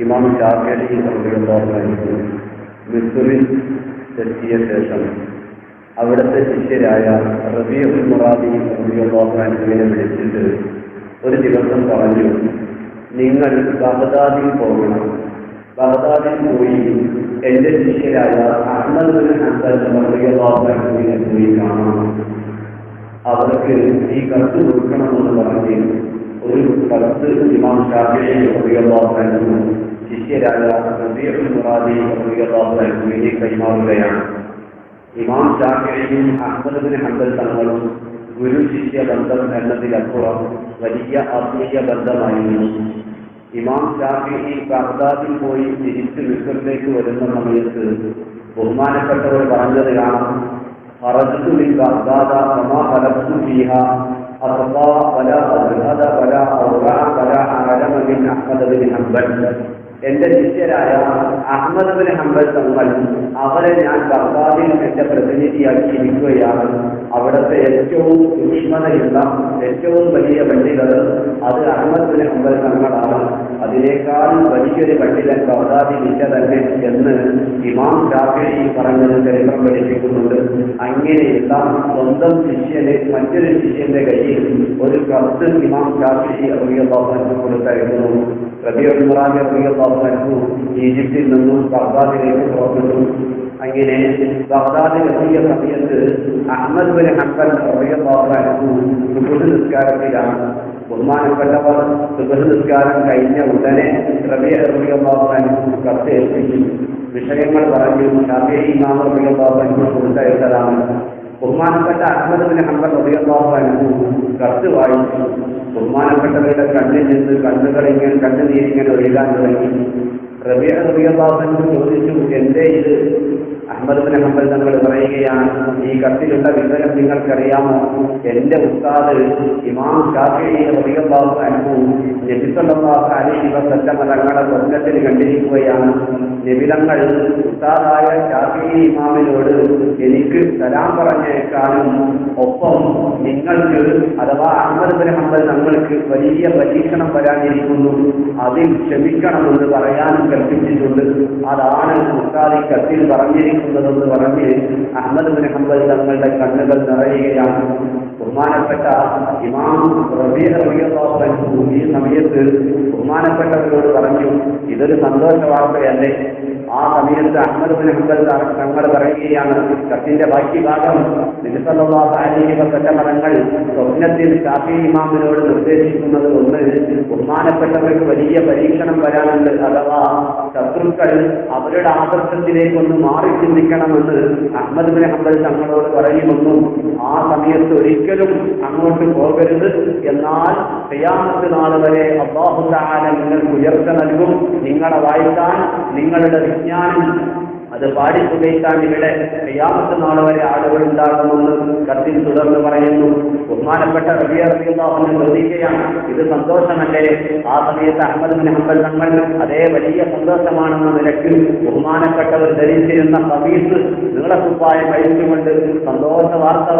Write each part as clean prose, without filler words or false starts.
ഇമാം ഷാഫിഈ റളിയല്ലാഹു അൻഹു മിസ്റിൽ എത്തിയ ശേഷം അവിടുത്തെ ശിഷ്യരായ റബീഉൽ മുറാദി റളിയല്ലാഹു അൻഹുവിനെ വിളിച്ചിട്ട് ഒരു ദിവസം പറഞ്ഞു, നിങ്ങൾ ബഗ്ദാദിൽ പോകണം. ബഗ്ദാദിൽ പോയി എൻ്റെ ശിഷ്യരായ അഹ്മദ് ബിൻ ഹംബൽ റളിയല്ലാഹു അൻഹുവിനെ പോയി കാണണം. അവർക്ക് ഈ കത്ത് കൊടുക്കണമെന്ന് പറഞ്ഞ് ഒരു കത്ത് ഇമാം ഷാഫിഈ റളിയല്ലാഹു അൻഹു ശിഷ്യരായ റബീഉൽ മുറാദി റളിയല്ലാഹു അൻഹുവിനെ കൈമാറുകയാണ്. ഇമാം ഷാഫിഈയും അഹ്മദ് ബിൻ ഹംബൽ തങ്ങളും ഗുരു ശിഷ്യ ബന്ധം എന്നതിലപ്പുറം വലിയ ആത്മീയ ബന്ധമായിരുന്നു. ഇമാം ഷാഫിഈ ബഗ്ദാദിൽ പോയി തിരിച്ച് മിസ്റിലേക്ക് വരുന്ന സമയത്ത് ബഹുമാനപ്പെട്ടവർ പറഞ്ഞത് കാണാം, خرجت من بغداد وما خلقت فيها أرضى ولا أبهد ولا أورع ولا أعلم من أحمد بن حنبل. എൻ്റെ ശിഷ്യരായ അഹ്മദ് ബിൻ ഹംബൽ തങ്ങൾ അവരെ ഞാൻ ബഗ്ദാദിൽ എൻ്റെ പ്രതിനിധിയാക്കി ഇരിക്കുകയാണ്. അവിടുത്തെ ഏറ്റവും സൂക്ഷ്മതയുള്ള ഏറ്റവും വലിയ പണ്ഡിതർ അത് അഹ്മദ് ബിൻ ഹംബൽ തങ്ങളാണ്. അതിനേക്കാൾ വലിയൊരു പണ്ഡിതൻ ബഗ്ദാദിൽ ഇല്ല തന്നെ എന്ന് ഇമാം ഷാഫിഈ പറഞ്ഞത് ചരിത്രം പഠിപ്പിക്കുന്നുണ്ട്. അങ്ങനെയുള്ള സ്വന്തം ശിഷ്യന് മറ്റൊരു ശിഷ്യന്റെ കയ്യിൽ ഒരു കത്ത് ഇമാം ഷാഫിഈ റളിയല്ലാഹു അൻഹു കൊടുത്തായിരുന്നു. റബീഉൽ മുറാദി റളിയല്ലാഹു അൻഹു ഈജിപ്തിൽ നിന്നും ബഗ്ദാദിലേക്ക് പുറപ്പെട്ടു. അങ്ങനെ ബഗ്ദാദിൽ എത്തിയ സമയത്ത് അഹ്മദ് ബിൻ ഹംബൽ റളിയല്ലാഹു അൻഹു സുബ്ഹ് നിസ്കാരത്തിലാണ്. ബഹുമാനപ്പെട്ടവർ സുബ്ഹ് നിസ്കാരം കഴിഞ്ഞ ഉടനെ റബീഉ റളിയല്ലാഹു അൻഹു കത്ത് ഏൽപ്പിച്ചു. വിഷയങ്ങൾ പറഞ്ഞു. ഷാഫിഈ ഇമാം റളിയല്ലാഹു അൻഹു കൊടുത്തയച്ചതാണ്. ബഹുമാനപ്പെട്ട അഹ്മദ് ബിൻ ഹംബൽ റളിയല്ലാഹു അൻഹു കത്ത് വായിച്ചു. ബഹുമാനപ്പെട്ടവരുടെ കണ്ണിൽ നിന്ന് കണ്ണുനീരിങ്ങനെ ഒഴുകാൻ തുടങ്ങി. റബീഉ റളിയല്ലാഹു അൻഹു ചോദിച്ചു, എന്തേ ഇത്? അഹ്മദ് ബിൻ ഹംബൽ തങ്ങൾ പറയുകയാണ്, ഈ കത്തിലുള്ള വിവരം നിങ്ങൾക്കറിയാമോ? എൻ്റെ ഉസ്താദ് ഇമാം ഷാഫിഈ റളിയല്ലാഹു അൻഹു നബി സല്ലല്ലാഹു അലൈഹി വസല്ലം തങ്ങളെ സ്വപ്നത്തിൽ കണ്ടിരിക്കുകയാണ്. നബി തങ്ങൾ ഉസ്താദായ ഷാഫിഈ ഇമാമിനോട് എനിക്ക് സലാം പറഞ്ഞേക്കാനും ഒപ്പം നിങ്ങൾക്ക് അഥവാ അഹ്മദ് ബിൻ ഹംബൽ തങ്ങൾക്ക് വലിയ പരീക്ഷണം വരാനിരിക്കുന്നു, അതിൽ ക്ഷമിക്കണമെന്ന് പറയാനും കൽപ്പിച്ചിട്ടുണ്ട്. അതാണ് ഉസ്താദ് കത്തിൽ പറഞ്ഞിരിക്കുന്നതെന്ന് പറഞ്ഞ് അഹ്മദ് ബിൻ ഹംബൽ തങ്ങളുടെ കണ്ണുകൾ നിറയുകയാണ്. ബഹുമാനപ്പെട്ട ഇമാം റബീഉ റളിയല്ലാഹു അൻഹു ഈ സമയത്ത് ബഹുമാനപ്പെട്ടവരോട് പറഞ്ഞു, ഇതൊരു സന്തോഷ വാർത്തയല്ലേ? ആ സമയത്ത് അഹ്മദ് ബിൻ ഹംബൽ തങ്ങൾ പറയുകയാണ്, കത്തിന്റെ ബാക്കി ഭാഗം നബി സല്ലല്ലാഹു അലൈഹി വസല്ലം തങ്ങൾ സ്വപ്നത്തിൽ ഷാഫിഈ ഇമാമിനോട് നിർദ്ദേശിക്കുന്നത് ഒന്ന്, ബഹുമാനപ്പെട്ടവർക്ക് വലിയ പരീക്ഷണം വരാനുണ്ട്, അഥവാ ശത്രുക്കൾ അവരുടെ ആദർശത്തിലേക്കൊന്ന് മാറി ചിന്തിക്കണമെന്ന് അഹ്മദ് ബിൻ ഹംബൽ തങ്ങളോട് പറയുമെന്നും ആ സമയത്ത് ഒരിക്കലും അങ്ങോട്ട് പോകരുത്, എന്നാൽ ഖിയാമത്ത് നാൾ വരെ അല്ലാഹു തആല നിങ്ങൾക്ക് ഉയർച്ച നൽകും, നിങ്ങളെ വായിക്കാൻ നിങ്ങളുടെ വിജ്ഞാനം അത് പാടിച്ചുകയറ്റാൻ ഇവിടെ ഖിയാമത്ത് നാൾ വരെ ആളുകൾ ഉണ്ടാകുമെന്ന് കത്തിൽ തുടർന്ന് പറയുന്നു. ബഹുമാനപ്പെട്ട റബീഉ റളിയല്ലാഹു അൻഹു ചോദിക്കുകയാണ്, ഇത് സന്തോഷമല്ലേ? ആ സമയത്ത് അഹ്മദ് ബിൻ ഹംബൽ തങ്ങൾ അതേ വലിയ സന്തോഷമാണെന്ന നിലയ്ക്ക് ബഹുമാനപ്പെട്ടവർ ധരിച്ചിരുന്ന ഖമീസ് നീളക്കുപ്പായം കഴിച്ചുകൊണ്ട് സന്തോഷ വാർത്ത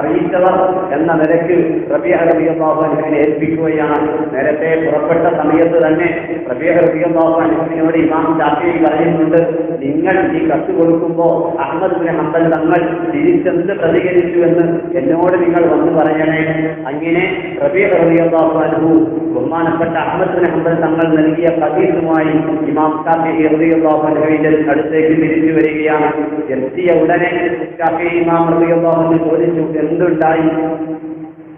അറിയിച്ചവർ എന്ന നിലയ്ക്ക് റബീഉ റളിയല്ലാഹു അൻഹുവിനെ ഏൽപ്പിക്കുകയാണ്. നേരത്തെ പുറപ്പെട്ട സമയത്ത് തന്നെ റബീഉ റളിയല്ലാഹു അൻഹുവിനോട് ഇമാം ഷാഫിഈ പറയുന്നുണ്ട്, നിങ്ങൾ ഈ കത്ത് കൊടുക്കുമ്പോൾ അഹ്മദ് ബിൻ ഹംബൽ തങ്ങൾ തിരിച്ചെന്ത് പ്രതികരിച്ചു എന്ന് എന്നോട് നിങ്ങൾ വന്ന് പറയണേ. അങ്ങനെ റബീഉ റളിയല്ലാഹു അൻഹു ബഹുമാനപ്പെട്ട അഹ്മദ് ബിൻ ഹംബൽ തങ്ങൾ നൽകിയ ഹദീസുമായി ഇമാം ഷാഫിഈ റളിയല്ലാഹു അൻഹുവിന്റെ അടുത്തേക്ക് തിരിച്ചു വരികയാണ്. എത്തിയ ഉടനെ ഷാഫിഈ ഇമാം റളിയല്ലാഹു അൻഹു ചോദിച്ചു, എന്തുണ്ടായി?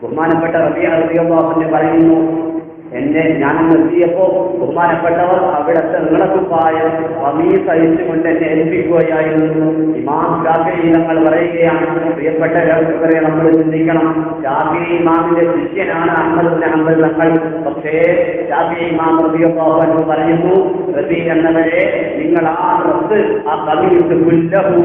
ബഹുമാനപ്പെട്ട റബീഉ റളിയല്ലാഹു അൻഹു പറയുന്നു, ഞാൻ നിർത്തിയപ്പോ ബഹുമാനപ്പെട്ടവർ അവിടുത്തെ നീളക്കുപ്പായ ഖമീസ് അഴിച്ചുകൊണ്ട് എന്നെ ഏൽപ്പിക്കുകയായിരുന്നു. ഇമാം ഷാഫിഈ തങ്ങൾ പറയുകയാണ്, പ്രിയപ്പെട്ടവരെ നമ്മൾ ചിന്തിക്കണം, ഷാഫിഈ ഇമാമിന്റെ ശിഷ്യനാണ് അഹ്മദ് ബിൻ ഹംബൽ തങ്ങൾ. പക്ഷേ ഷാഫിഈ ഇമാം റളിയല്ലാഹു അൻഹു പറയുന്നു, റബീഉ എന്നവരെ നിങ്ങൾ ആ ഡ്രസ്സ് ആ ഖമീസ് കുല്ലഹു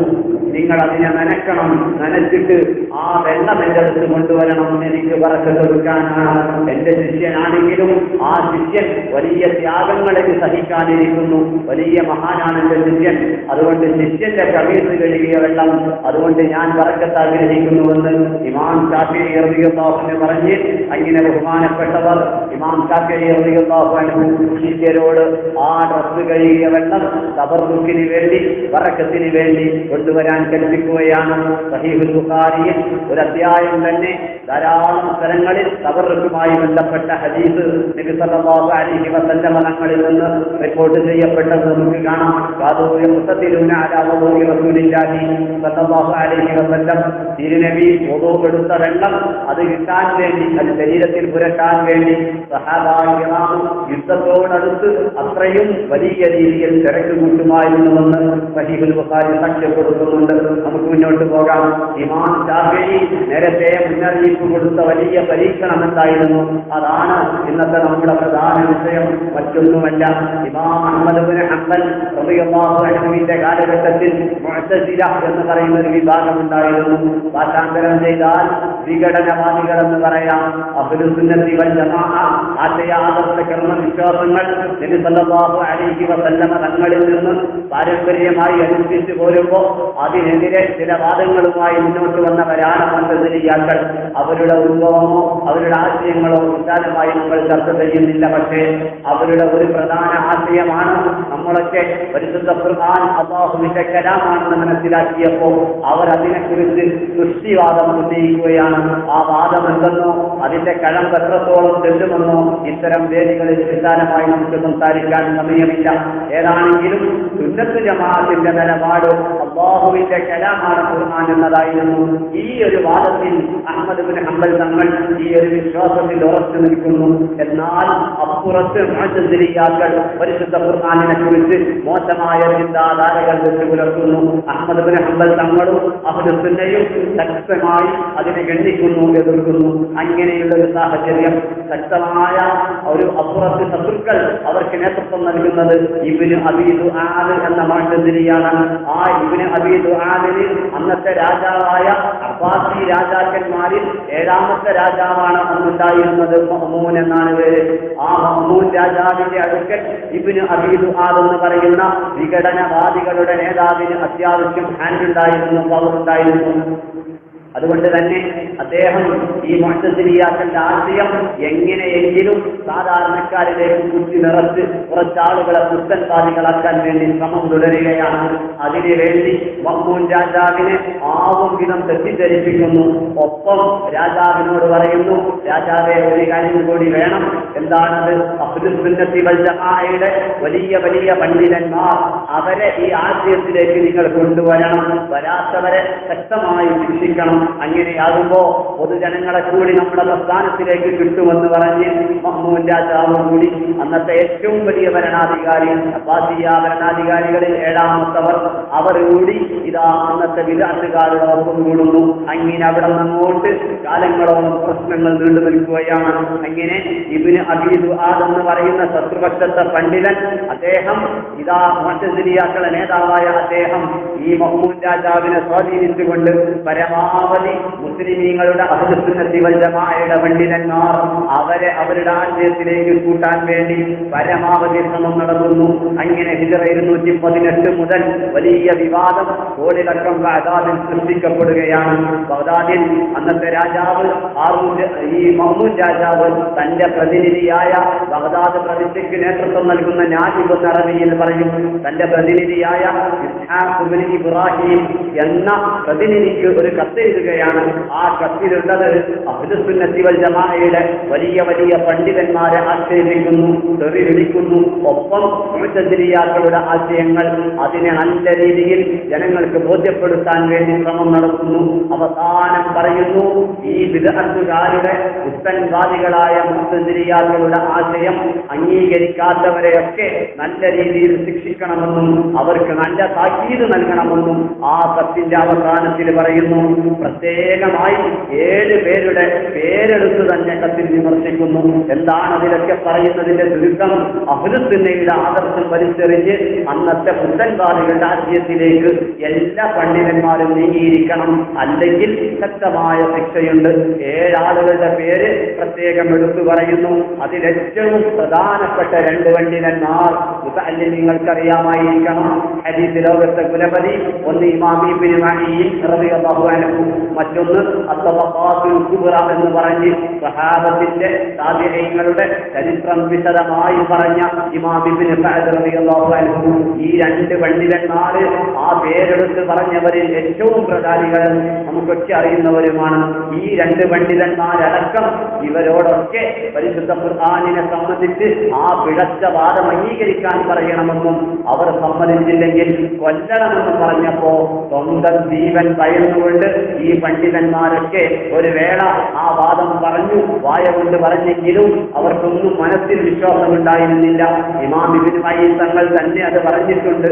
നിങ്ങൾ അതിനെ നനയ്ക്കണം, നനച്ചിട്ട് ആ വെള്ളം എൻ്റെ അടുത്ത് കൊണ്ടുവരണം, എനിക്ക് ബറക്കത്ത് കൊടുക്കാനാണ്. എൻ്റെ ശിഷ്യനാണെങ്കിലും ആ ശിഷ്യൻ വലിയ ത്യാഗങ്ങളെ സഹിക്കാനിരിക്കുന്നു, വലിയ മഹാനാണ് എൻ്റെ ശിഷ്യൻ. അതുകൊണ്ട് ശിഷ്യന്റെ ഖമീസ് കഴുകിയ വെള്ളം അതുകൊണ്ട് ഞാൻ ബറക്കത്ത് ആഗ്രഹിക്കുന്നുവെന്ന് ഇമാം ഷാഫിഈ റളിയല്ലാഹു അൻഹു പറഞ്ഞ് അങ്ങനെ ബഹുമാനപ്പെട്ടവർ ഇമാം ശാഫിഈ റളിയല്ലാഹു അൻഹു ശിഷ്യരോട് ആ ഡ്രസ്സ് കഴുകിയ വെള്ളം തബറുക്കിന് വേണ്ടി ബറക്കത്തിന് വേണ്ടി കൊണ്ടുവരാൻ കൽപ്പിക്കുകയാണ്. സഹീഹുൽ ബുഖാരിയിൽ ഒരു അധ്യായം തന്നെ ധാരാളം സ്ഥലങ്ങളിൽ തബറുക്കുമായി ബന്ധപ്പെട്ട ഹദീസ് നബി സല്ലല്ലാഹു അലൈഹി വസല്ലം തങ്ങളിൽ നിന്ന് റിപ്പോർട്ട് ചെയ്യപ്പെട്ടത് നമുക്ക് കാണാം. യാദൂയഖതലൂന അലാ വദൂഇ റസൂലില്ലാഹി സല്ലല്ലാഹു അലൈഹി വസല്ലം തിരുനബി വുദൂ എടുത്ത വെള്ളം അത് കിട്ടാൻ വേണ്ടി അത് ശരീരത്തിൽ പുരട്ടാൻ വേണ്ടി സഹാബാ കിറാം യുദ്ധത്തോടടുത്ത് അത്രയും വലിയ രീതിയിൽ തിരക്ക് കൂട്ടുമായിരുന്നുവെന്ന് സഹീഹുൽ ബുഖാരി സാക്ഷ്യപ്പെടുത്തുന്നുണ്ട്. നമുക്ക് മുന്നോട്ട് പോകാം. ഇമാം ശാഫിഈ നേരത്തെ മുന്നറിയിപ്പ് കൊടുത്ത വലിയ പരീക്ഷണം എന്തായിരുന്നു? അതാണ് ഇന്നത്തെ നമ്മുടെ പ്രധാന വിഷയം, മറ്റൊന്നുമല്ല. ഇമാം അഹ്മദ് ഇബ്നു ഹംബൽ റളിയല്ലാഹു അൻഹുവിന്റെ കാലഘട്ടത്തിൽ മുഅ്തസില എന്ന് പറയുന്ന ഒരു വിഭാഗം ഉണ്ടായിരുന്നു. ഭാഷാന്തരം ചെയ്താൽ വിഘടനവാദികൾ എന്ന് പറയാം. അഹ്ലുസ് സുന്നത്തി വൽ ജമാഅ ആശയാദർശ കർമ്മ വിശ്വാസങ്ങൾ നബി സല്ലല്ലാഹു അലൈഹി വസല്ലമ തങ്ങളിൽ നിന്ന് പാരമ്പര്യമായി അനുഷ്ഠിച്ചു പോരുമ്പോൾ അതിനെതിരെ ചില വാദങ്ങളുമായി മുന്നോട്ട് വന്നവരാണ് മുഅ്തസിലിയാക്കൾ. അവരുടെ ഉത്ഭവമോ അവരുടെ ആശയങ്ങളോ വിശാലമായി നമ്മൾ ചർച്ച ചെയ്യുന്നില്ല. പക്ഷേ അവരുടെ ഒരു പ്രധാന ആശയമാണ് നമ്മളൊക്കെ പരിശുദ്ധ ഖുർആൻ അല്ലാഹുവിന്റെ കലാമാണെന്ന് മനസ്സിലാക്കിയപ്പോൾ അവർ അതിനെക്കുറിച്ച് സൃഷ്ടിവാദം ഉന്നയിക്കുകയാണ്. ആ വാദം എന്തെന്നോ അതിന്റെ കഴമ്പ് എത്രത്തോളം ചെല്ലുമെന്നോ ഇത്തരം വേദികളിൽ വിശാലമായി നമുക്ക് സംസാരിക്കാൻ സമയമില്ല. ഏതാണെങ്കിലും സുന്നത്ത് ജമാഅത്തിന്റെ നിലപാട് അല്ലാഹുവിന്റെ കലാമാണ് ഖുർആൻ എന്നതായിരുന്നു. ഈ ഒരു വാദത്തിൽ അഹ്മദ് ഇബ്നു ഹംബൽ തങ്ങൾ ഈ ഒരു വിശ്വാസത്തിൽ ഉറച്ചു നിൽക്കുന്നു. എന്നാൽ അപ്പുറത്ത് മുഅ്തസിലിയാക്കൾ പരിശുദ്ധ ഖുർആനിനെ കുറിച്ച് മോശമായ ചിന്താധാരകൾ വെച്ച് പുലർത്തുന്നു. അഹ്മദ് ഇബ്നു ഹംബൽ തങ്ങളും അഹ്ലുസ് സുന്നയും ശക്തമായി അതിനെ ഗണ്ണിക്കുന്നു, എതിർക്കുന്നു. അങ്ങനെയുള്ള ഒരു സാഹചര്യം ശക്തമായ ഒരു അപ്പുറത്ത് ശത്രുക്കൾ അവർക്ക് നേതൃത്വം നൽകുന്നത് ഇബ്നു അബീ ദുആദ് എന്ന മുഅ്തസിലിയാണ്. ആ ഇബ്നു അബീ ദുആദിന് അന്നത്തെ രാജാവായ അബ്ബാസി രാജാക്കന്മാരിൽ 7ാമത്തെ രാജാവാണ് അന്നുണ്ടായിരുന്നത്. മഅ്മൂൻ എന്നാണ് പേര്. ആ മഅ്മൂൻ രാജാവിന്റെ അടുക്കൽ ഇബ്നു അബീ ദുആദ് എന്ന് പറയുന്ന വിഘടനവാദികളുടെ നേതാവിന് അത്യാവശ്യം ഹാൻഡ് ഉണ്ടായിരുന്നു, പവർ ഉണ്ടായിരുന്നു. അതുകൊണ്ട് തന്നെ അദ്ദേഹം ഈ മുഅ്തസിലിയാക്കളുടെ ആശയം എങ്ങനെയെങ്കിലും സാധാരണക്കാരിലേക്ക് കുത്തി നിറച്ച് കുറച്ചാളുകളെ പുത്തൻവാദികളാക്കാൻ വേണ്ടി ശ്രമം തുടരുകയാണ്. അതിനുവേണ്ടി മഅ്മൂൻ രാജാവിനെ ആവും വിധം തെറ്റിദ്ധരിപ്പിക്കുന്നു. ഒപ്പം രാജാവിനോട് പറയുന്നു, രാജാവെ ഒരു കാര്യം കൂടി വേണം. എന്താണത്? അഹ്ലുസ് സുന്നത്തി വൽ ജമാഅയുടെ വലിയ വലിയ പണ്ഡിതന്മാർ അവരെ ഈ ആശയത്തിലേക്ക് നിങ്ങൾ കൊണ്ടുവരണം. വരാത്തവരെ ശക്തമായി ശിക്ഷിക്കണം. അങ്ങനെയാകുമ്പോ പൊതുജനങ്ങളെ കൂടി നമ്മുടെ പ്രസ്ഥാനത്തിലേക്ക് കിട്ടുമെന്ന് പറഞ്ഞ് മഅ്മൂൻ രാജാവ് കൂടി അന്നത്തെ ഏറ്റവും വലിയ ഭരണാധികാരി അബ്ബാസിയ ഭരണാധികാരികളിൽ 7ാമത്തവർ അവർ കൂടി ഇതാ അന്നത്തെ വിദഅത്തുകാരുടെ ഒപ്പം കൂടുന്നു. അങ്ങനെ അവിടെ നിന്നോട്ട് കാലങ്ങളോളം പ്രശ്നങ്ങൾ നീണ്ടു നിൽക്കുകയാണ്. അങ്ങനെ ഇബ്നു അബീ ദുആദ് എന്ന് പറയുന്ന ശത്രുപക്ഷത്തെ പണ്ഡിതൻ അദ്ദേഹം ഇതാ മുഅ്തസിലിയാക്കളുടെ നേതാവായ അദ്ദേഹം ഈ മഅ്മൂൻ രാജാവിനെ സ്വാധീനിച്ചുകൊണ്ട് പരമാവധി മുസ്ലിമീങ്ങളുടെ അഹ്ലുസ് സുന്നത്തി വൽ ജമാഅയുടെ പണ്ഡിതന്മാർ അവരെ അവരുടെ ആശയത്തിലേക്ക് കൂട്ടാൻ വേണ്ടി പരമാവധി ശ്രമം നടത്തുന്നു. അങ്ങനെ ഹിജ്റ 218 മുതൽ വലിയ വിവാദം കോടിലക്കം ബഗ്ദാദിൽ സൃഷ്ടിക്കപ്പെടുകയാണ്. ബഗ്ദാദിൽ അന്നത്തെ രാജാവ് ഈ മഅ്മൂൻ രാജാവ് തന്റെ പ്രതിനിധിയായ ബഗ്ദാദ് പ്രവിശ്യയ്ക്ക് നേതൃത്വം നൽകുന്ന നാജിബ് എന്ന അറബിയിൽ പറയും, തന്റെ പ്രതിനിധിയായ ഇസ്ഹാഖ് ഇബ്നു ഇബ്രാഹിം എന്ന പ്രതിനിധിക്ക് ഒരു കത്തെഴുതുകയാണ്. ആ കത്തിലുള്ളത് അഹ്ലുസ് സുന്നത്തി വൽ ജമാഅയുടെ വലിയ വലിയ പണ്ഡിതന്മാരെ ആക്ഷേപിക്കുന്നു, തെറി വിളിക്കുന്നു. ഒപ്പം മുഅ്തസിലിയാക്കളുടെ ആശയങ്ങൾ അതിനെ നല്ല രീതിയിൽ ജനങ്ങൾക്ക് ബോധ്യപ്പെടുത്താൻ വേണ്ടി ശ്രമം നടത്തുന്നു. അവസാനം പറയുന്നു, ഈ ബിദ്അത്തുകാരുടെ പുത്തൻവാദികളായ മുഅ്തസിലിയാക്കളുടെ ആശയം അംഗീകരിക്കാത്തവരെയൊക്കെ നല്ല രീതിയിൽ ശിക്ഷിക്കണമെന്നും അവർക്ക് നല്ല താക്കീത് നൽകണമെന്നും ആ കത്തിന്റെ അവസാനത്തിൽ പറയുന്നു. പ്രത്യേകമായി 7 പേരുടെ പേരെടുത്ത് തന്നെ കത്തിൽ വിമർശിക്കുന്നു. എന്താണ് അതിലൊക്കെ പറയുന്നതിന്റെ ചുരുക്കം? അഹ്ലുസ് സുന്നയുടെ ആദർശം വലിച്ചെറിഞ്ഞ് അന്നത്തെ പുത്തൻവാദികളുടെ ആശയത്തിലേക്ക് എല്ലാ പണ്ഡിതന്മാരും നീങ്ങിയിരിക്കണം, അല്ലെങ്കിൽ ശക്തമായ ശിക്ഷയുണ്ട്. 7 ആളുകളുടെ പേര് പ്രത്യേകം എടുത്തു പറയുന്നു. അതിലേറ്റവും പ്രധാനപ്പെട്ട 2 പണ്ഡിതന്മാർ നിങ്ങൾക്കറിയാമായിരിക്കണം. ഹദീസ് ലോകത്തെ കുലപതി ഒന്ന് ഇമാം ഇബ്നു മഈൻ റളിയല്ലാഹു അൻഹു, മറ്റൊന്ന് അത്തബഖാത്തുൽ കുബ്ര എന്ന് പറഞ്ഞ് സഹാബത്തിന്റെ താബിഈങ്ങളുടെ തങ്ങളുടെ ചരിത്രം വിശദമായി പറഞ്ഞ ഇമാം ഇബ്നു സഅദ് റളിയല്ലാഹു അൻഹു ഈ രണ്ട് പണ്ഡിതന്മാര് ആ പേരെടുത്ത് പറഞ്ഞവരിൽ ഏറ്റവും പ്രധാനികൾ നമുക്കൊക്കെ അറിയുന്നവരുമാണ്. ഈ രണ്ട് പണ്ഡിതന്മാരടക്കം ഇവരോടൊക്കെ പരിശുദ്ധ ഖുർആനിനെ സംബന്ധിച്ച് ആ പിഴച്ച വാദം അംഗീകരിക്കാൻ പറയണമെന്നും അവർ സമ്മതിച്ചില്ലെങ്കിൽ കൊല്ലണമെന്നും പറഞ്ഞപ്പോ സ്വന്തം ജീവൻ ഭയന്നുകൊണ്ട് ഈ പണ്ഡിതന്മാരൊക്കെ ഒരു വേള ആ വാദം പറഞ്ഞു, വായ കൊണ്ട് പറഞ്ഞെങ്കിലും അവർക്കൊന്നും മനസ്സിൽ വിശ്വാസമുണ്ടായിരുന്നില്ല. ഇമാം ഇബ്നു മഈൻ തങ്ങൾ തന്നെ അത് പറഞ്ഞിട്ടുണ്ട്.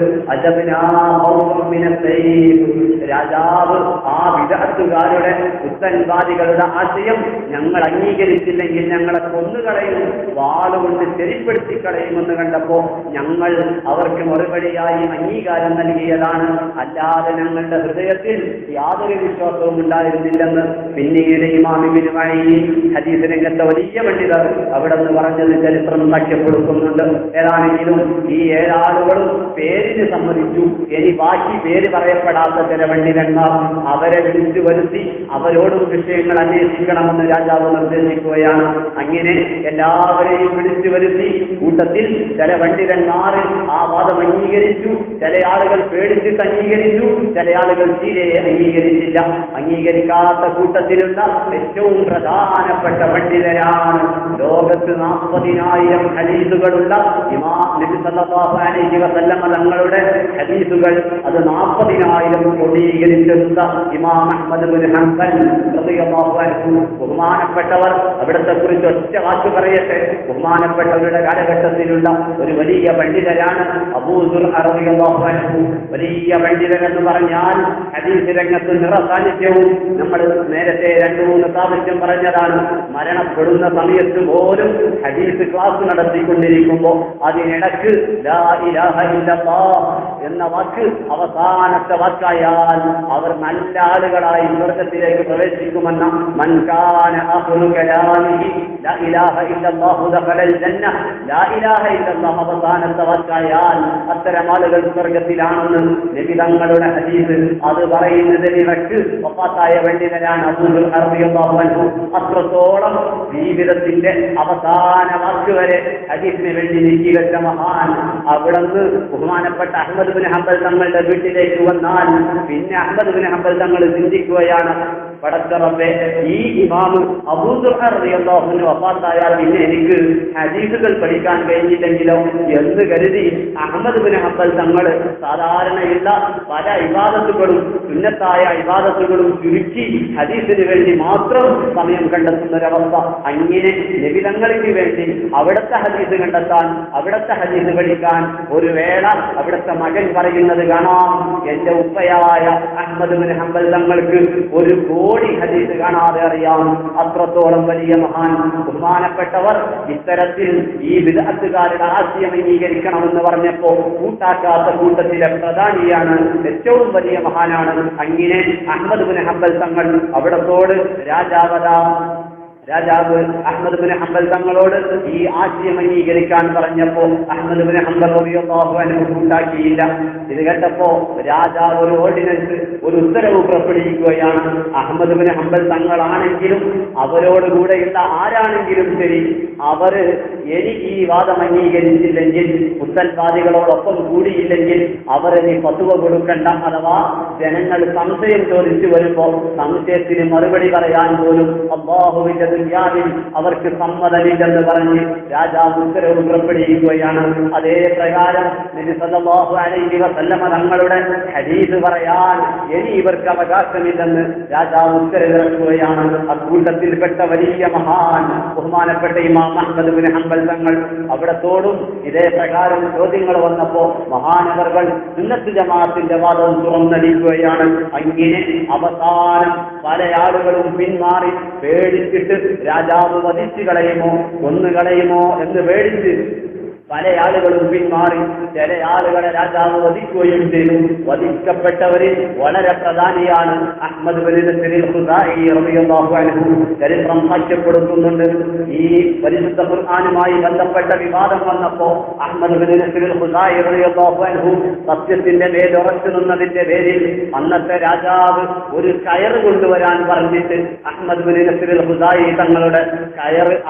രാജാവ് ആ വിദഅത്തുകാരുടെ പുത്തൻവാദികളുടെ ആശയം ഞങ്ങൾ അംഗീകരിച്ചില്ലെങ്കിൽ ഞങ്ങളെ കൊന്നുകളയും, വാളുകൊണ്ട് ചെരിപ്പെടുത്തി കളയുമെന്ന് കണ്ടപ്പോ ഞങ്ങൾ അവർക്ക് മറുപടിയായി അംഗീകാരം നൽകിയതാണ്, അല്ലാതെ ഞങ്ങളുടെ ഹൃദയത്തിൽ യാതൊരു വിശ്വാസവും ഉണ്ടായിരുന്നില്ലെന്ന് പിന്നീട് ഇമാം ഇബ്നു മഈൻ ഹദീസ് രംഗത്തെ വലിയ പണ്ഡിതർ അവിടെ നിന്ന് പറഞ്ഞത് ചരിത്രം സാക്ഷ്യപ്പെടുത്തുന്നുണ്ട്. ഏതാണെങ്കിലും ഈ 7 ആളുകളും പേരിന് സമ്മതിച്ചു. ഇനി ബാക്കി പേര് പറയപ്പെടാത്ത ചില പണ്ഡിതന്മാർ അവരെ വിളിച്ചു വരുത്തി അവരോടും വിഷയങ്ങൾ അന്വേഷിക്കണമെന്ന് രാജാവ് നിർദ്ദേശിക്കുകയാണ്. അങ്ങനെ എല്ലാവരെയും വിളിച്ചു വരുത്തി കൂട്ടത്തിൽ ചില പണ്ഡിതന്മാർ ആ വാദം അംഗീകരിച്ചു, ചില ആളുകൾ പേടിച്ചിട്ട് അംഗീകരിച്ചു, ചില ആളുകൾ തീരെ അംഗീകരിച്ചില്ല. അംഗീകരിക്കാത്ത കൂട്ടത്തിലുള്ള ഏറ്റവും പ്രധാനപ്പെട്ട പണ്ഡിതരാണ് ലോകത്ത് 40,000 ഹദീസുകളുള്ള ഇമാം നബി സല്ലല്ലാഹു അലൈഹി വസല്ലം തങ്ങളുടെ ഹദീസുകൾ അത് 40,000 ക്രോഡീകരിച്ചെടുത്ത ഇമാം അഹ്മദ് ഇബ്നു ഹംബൽ റളിയല്ലാഹു അൻഹു. ബഹുമാനപ്പെട്ടവർ അവിടത്തെ കുറിച്ച് ഒറ്റ വാക്ക് പറയട്ടെ. ബഹുമാനപ്പെട്ടവരുടെ കാലഘട്ടത്തിലുള്ള ഒരു വലിയ പണ്ഡിതരാണ് അബൂ ദുർഅ റളിയല്ലാഹു അൻഹു. വലിയ പണ്ഡിതൻ എന്ന് പറഞ്ഞാൽ ഹദീസ് രംഗത്ത് നിറസാന്നിധ്യവും നമ്മൾ നേരത്തെ 2-3 പ്രാവശ്യം പറഞ്ഞതാണ്. മരണപ്പെടുന്ന സമയത്ത് പോലും ഹദീസ് ക്ലാസ് നടത്തിക്കൊണ്ടിരിക്കുമ്പോൾ അതിനിടക്ക് ലാ ഇലാഹ ഇല്ലല്ലാഹ് എന്ന വാക്ക് അവസാനത്തെ വാക്കായാൽ അവർ നല്ല ആളുകളായി സ്വർഗ്ഗത്തിലേക്ക് പ്രവേശിക്കുമെന്ന മൻ കാന ആഖിറു കലാമിഹി ലാ ഇലാഹ ഇല്ലല്ലാഹു ദഖലൽ ജന്ന, ലാ ഇലാഹ ഇല്ലല്ലാഹ് അവസാനത്തെ വാക്കായാൽ അത്തരം ആളുകൾ സ്വർഗ്ഗത്തിലാണെന്ന് നബി തങ്ങളുടെ ഹദീസ് അത് പറയുന്നതിനിടക്ക് വഫാത്തായ പണ്ഡിതനാണ് അബൂ ദുർഅ റളിയല്ലാഹു അൻഹു. അത്രത്തോളം ജീവിതത്തിന്റെ അവസാന വാക്ക് വരെ ഹദീസിന് വേണ്ടി നീക്കിവെച്ച മഹാൻ. അവിടുന്ന് ബഹുമാനപ്പെട്ട അഹ്മദ് ഇബ്നു ഹംബൽ തങ്ങളുടെ വീട്ടിലേക്ക് വന്നാൽ പിന്നെ അഹ്മദ് ഇബ്നു ഹംബൽ തങ്ങൾ ചിന്തിക്കുകയാണ്, പടച്ച റബ്ബേ, ഈ ഇമാം അബൂ ദുർഅ റളിയല്ലാഹു അൻഹു വഫാത്തായാൽ പിന്നെ എനിക്ക് ഹദീസുകൾ പഠിക്കാൻ കഴിഞ്ഞില്ലെങ്കിലോ എന്ന് കരുതി അഹ്മദ് ഇബ്നു ഹംബൽ തങ്ങൾ സാധാരണയുള്ള പല ഇബാദത്തുകളും സുന്നത്തായ ഇബാദത്തുകളും ചുരുക്കി ഹദീസിന് വേണ്ടി മാത്രം സമയം കണ്ടെത്തുന്ന ഒരവസ്ഥ. അങ്ങനെ നബി തങ്ങൾക്ക് വേണ്ടി അവിടുത്തെ ഹദീസ് കണ്ടെത്താൻ, അവിടുത്തെ ഹദീസ് പഠിക്കാൻ ഒരു വേള അവിടുത്തെ മകൻ പറയുന്നത് കാണാം, എന്റെ ഉപ്പയായ അഹ്മദ് ഇബ്നു ഹംബൽ തങ്ങൾക്ക് 1 കോടി ഹദീസ് കാണാതെ അറിയാം. അത്രത്തോളം വലിയ മഹാൻ. ബഹുമാനപ്പെട്ടവർ ഇത്തരത്തിൽ ഈ ബിദ്അത്തുകാരുടെ ആശയം അംഗീകരിക്കണമെന്ന് പറഞ്ഞപ്പോ കൂട്ടാക്കാത്ത കൂട്ടത്തിലെ പ്രധാനിയാണ്, ഏറ്റവും വലിയ മഹാനാണ്. അങ്ങനെ അഹ്മദ് ഇബ്നു ഹംബൽ തങ്ങൾ അവിടത്തോട് രാജാവ് അഹ്മദ് ഇബ്നു ഹംബൽ തങ്ങളോട് ഈ ആശയം അംഗീകരിക്കാൻ പറഞ്ഞപ്പോ അഹ്മദ് ഇബ്നു ഹംബൽ റളിയല്ലാഹു അൻഹു കൂട്ടാക്കിയില്ല. ഇത് കേട്ടപ്പോ രാജാവ് ഒരു ഓർഡിനൻസ്, ഒരു ഉത്തരവ് പുറപ്പെടുവിക്കുകയാണ്. അഹ്മദ് ഇബ്നു ഹംബൽ തങ്ങളാണെങ്കിലും അവരോടുകൂടെയുള്ള ആരാണെങ്കിലും ശരി, അവര് ഇനി ഈ വാദം അംഗീകരിച്ചില്ലെങ്കിൽ, മുത്തൽവാദികളോടൊപ്പം കൂടിയില്ലെങ്കിൽ അവരിനി ഫത്വ കൊടുക്കണ്ട. അഥവാ ജനങ്ങൾ സംശയം ചോദിച്ചു വരുമ്പോൾ സംശയത്തിന് മറുപടി പറയാൻ പോലും അല്ലാഹുവിന്റെ ദുനിയാവിൽ അവർക്ക് സമ്മതമില്ലെന്ന് പറഞ്ഞ് രാജാവ് ഉത്തരവ് പുറപ്പെടുവിക്കുകയാണ്. അതേ പ്രകാരം നബി സല്ലല്ലാഹു അലൈഹി വസല്ലമ തങ്ങളുടെ ഹദീസ് പറയാൻ ഇനി ഇവർക്ക് അവകാശമില്ലെന്ന് രാജാവ് ഉത്തരവിറക്കുകയാണ്. അക്കൂട്ടത്തിൽപ്പെട്ട വലിയ മഹാൻ ബഹുമാനപ്പെട്ട ഇമാം അഹ്മദ് ഇബ്നു ഹംബൽ തങ്ങൾ അവിടത്തോടും ഇതേ പ്രകാരം ചോദ്യങ്ങൾ വന്നപ്പോ മഹാനവർകൾ സുന്നത്ത് ജമാഅത്തിന്റെ വാദം തുറന്നടിക്കുകയാണ്. അങ്ങനെ അവസാനം പല ആളുകളും പിന്മാറി പേടിച്ചിട്ട് രാജാവ് വധിച്ചു കളയുമോ കൊന്നുകളയുമോ എന്ന് പേടിച്ച് പല ആളുകളും പിന്മാറി. ചില ആളുകളെ രാജാവ് വധിക്കുകയും ചെയ്തു. വധിക്കപ്പെട്ടവരിൽ വളരെ പ്രധാനിയാണ് അഹ്മദ് ബിൻ നസീർ ഖുസാഇ റളിയല്ലാഹു അൻഹു. ചരിത്രം സാക്ഷ്യപ്പെടുത്തുന്നുണ്ട്, ഈ പരിശുദ്ധ ഖുർആനുമായി ബന്ധപ്പെട്ട വിവാദം വന്നപ്പോ അഹ്മദ് ബിൻ നസീർ ഖുസാഇ റളിയല്ലാഹു അൻഹു സത്യത്തിന്റെ മേലുറച്ചു നിന്നതിന്റെ പേരിൽ അന്നത്തെ രാജാവ് ഒരു കയറ് കൊണ്ടുവരാൻ പറഞ്ഞിട്ട് അഹ്മദ് ബിൻ നസീർ ഖുസാഇ തങ്ങളുടെ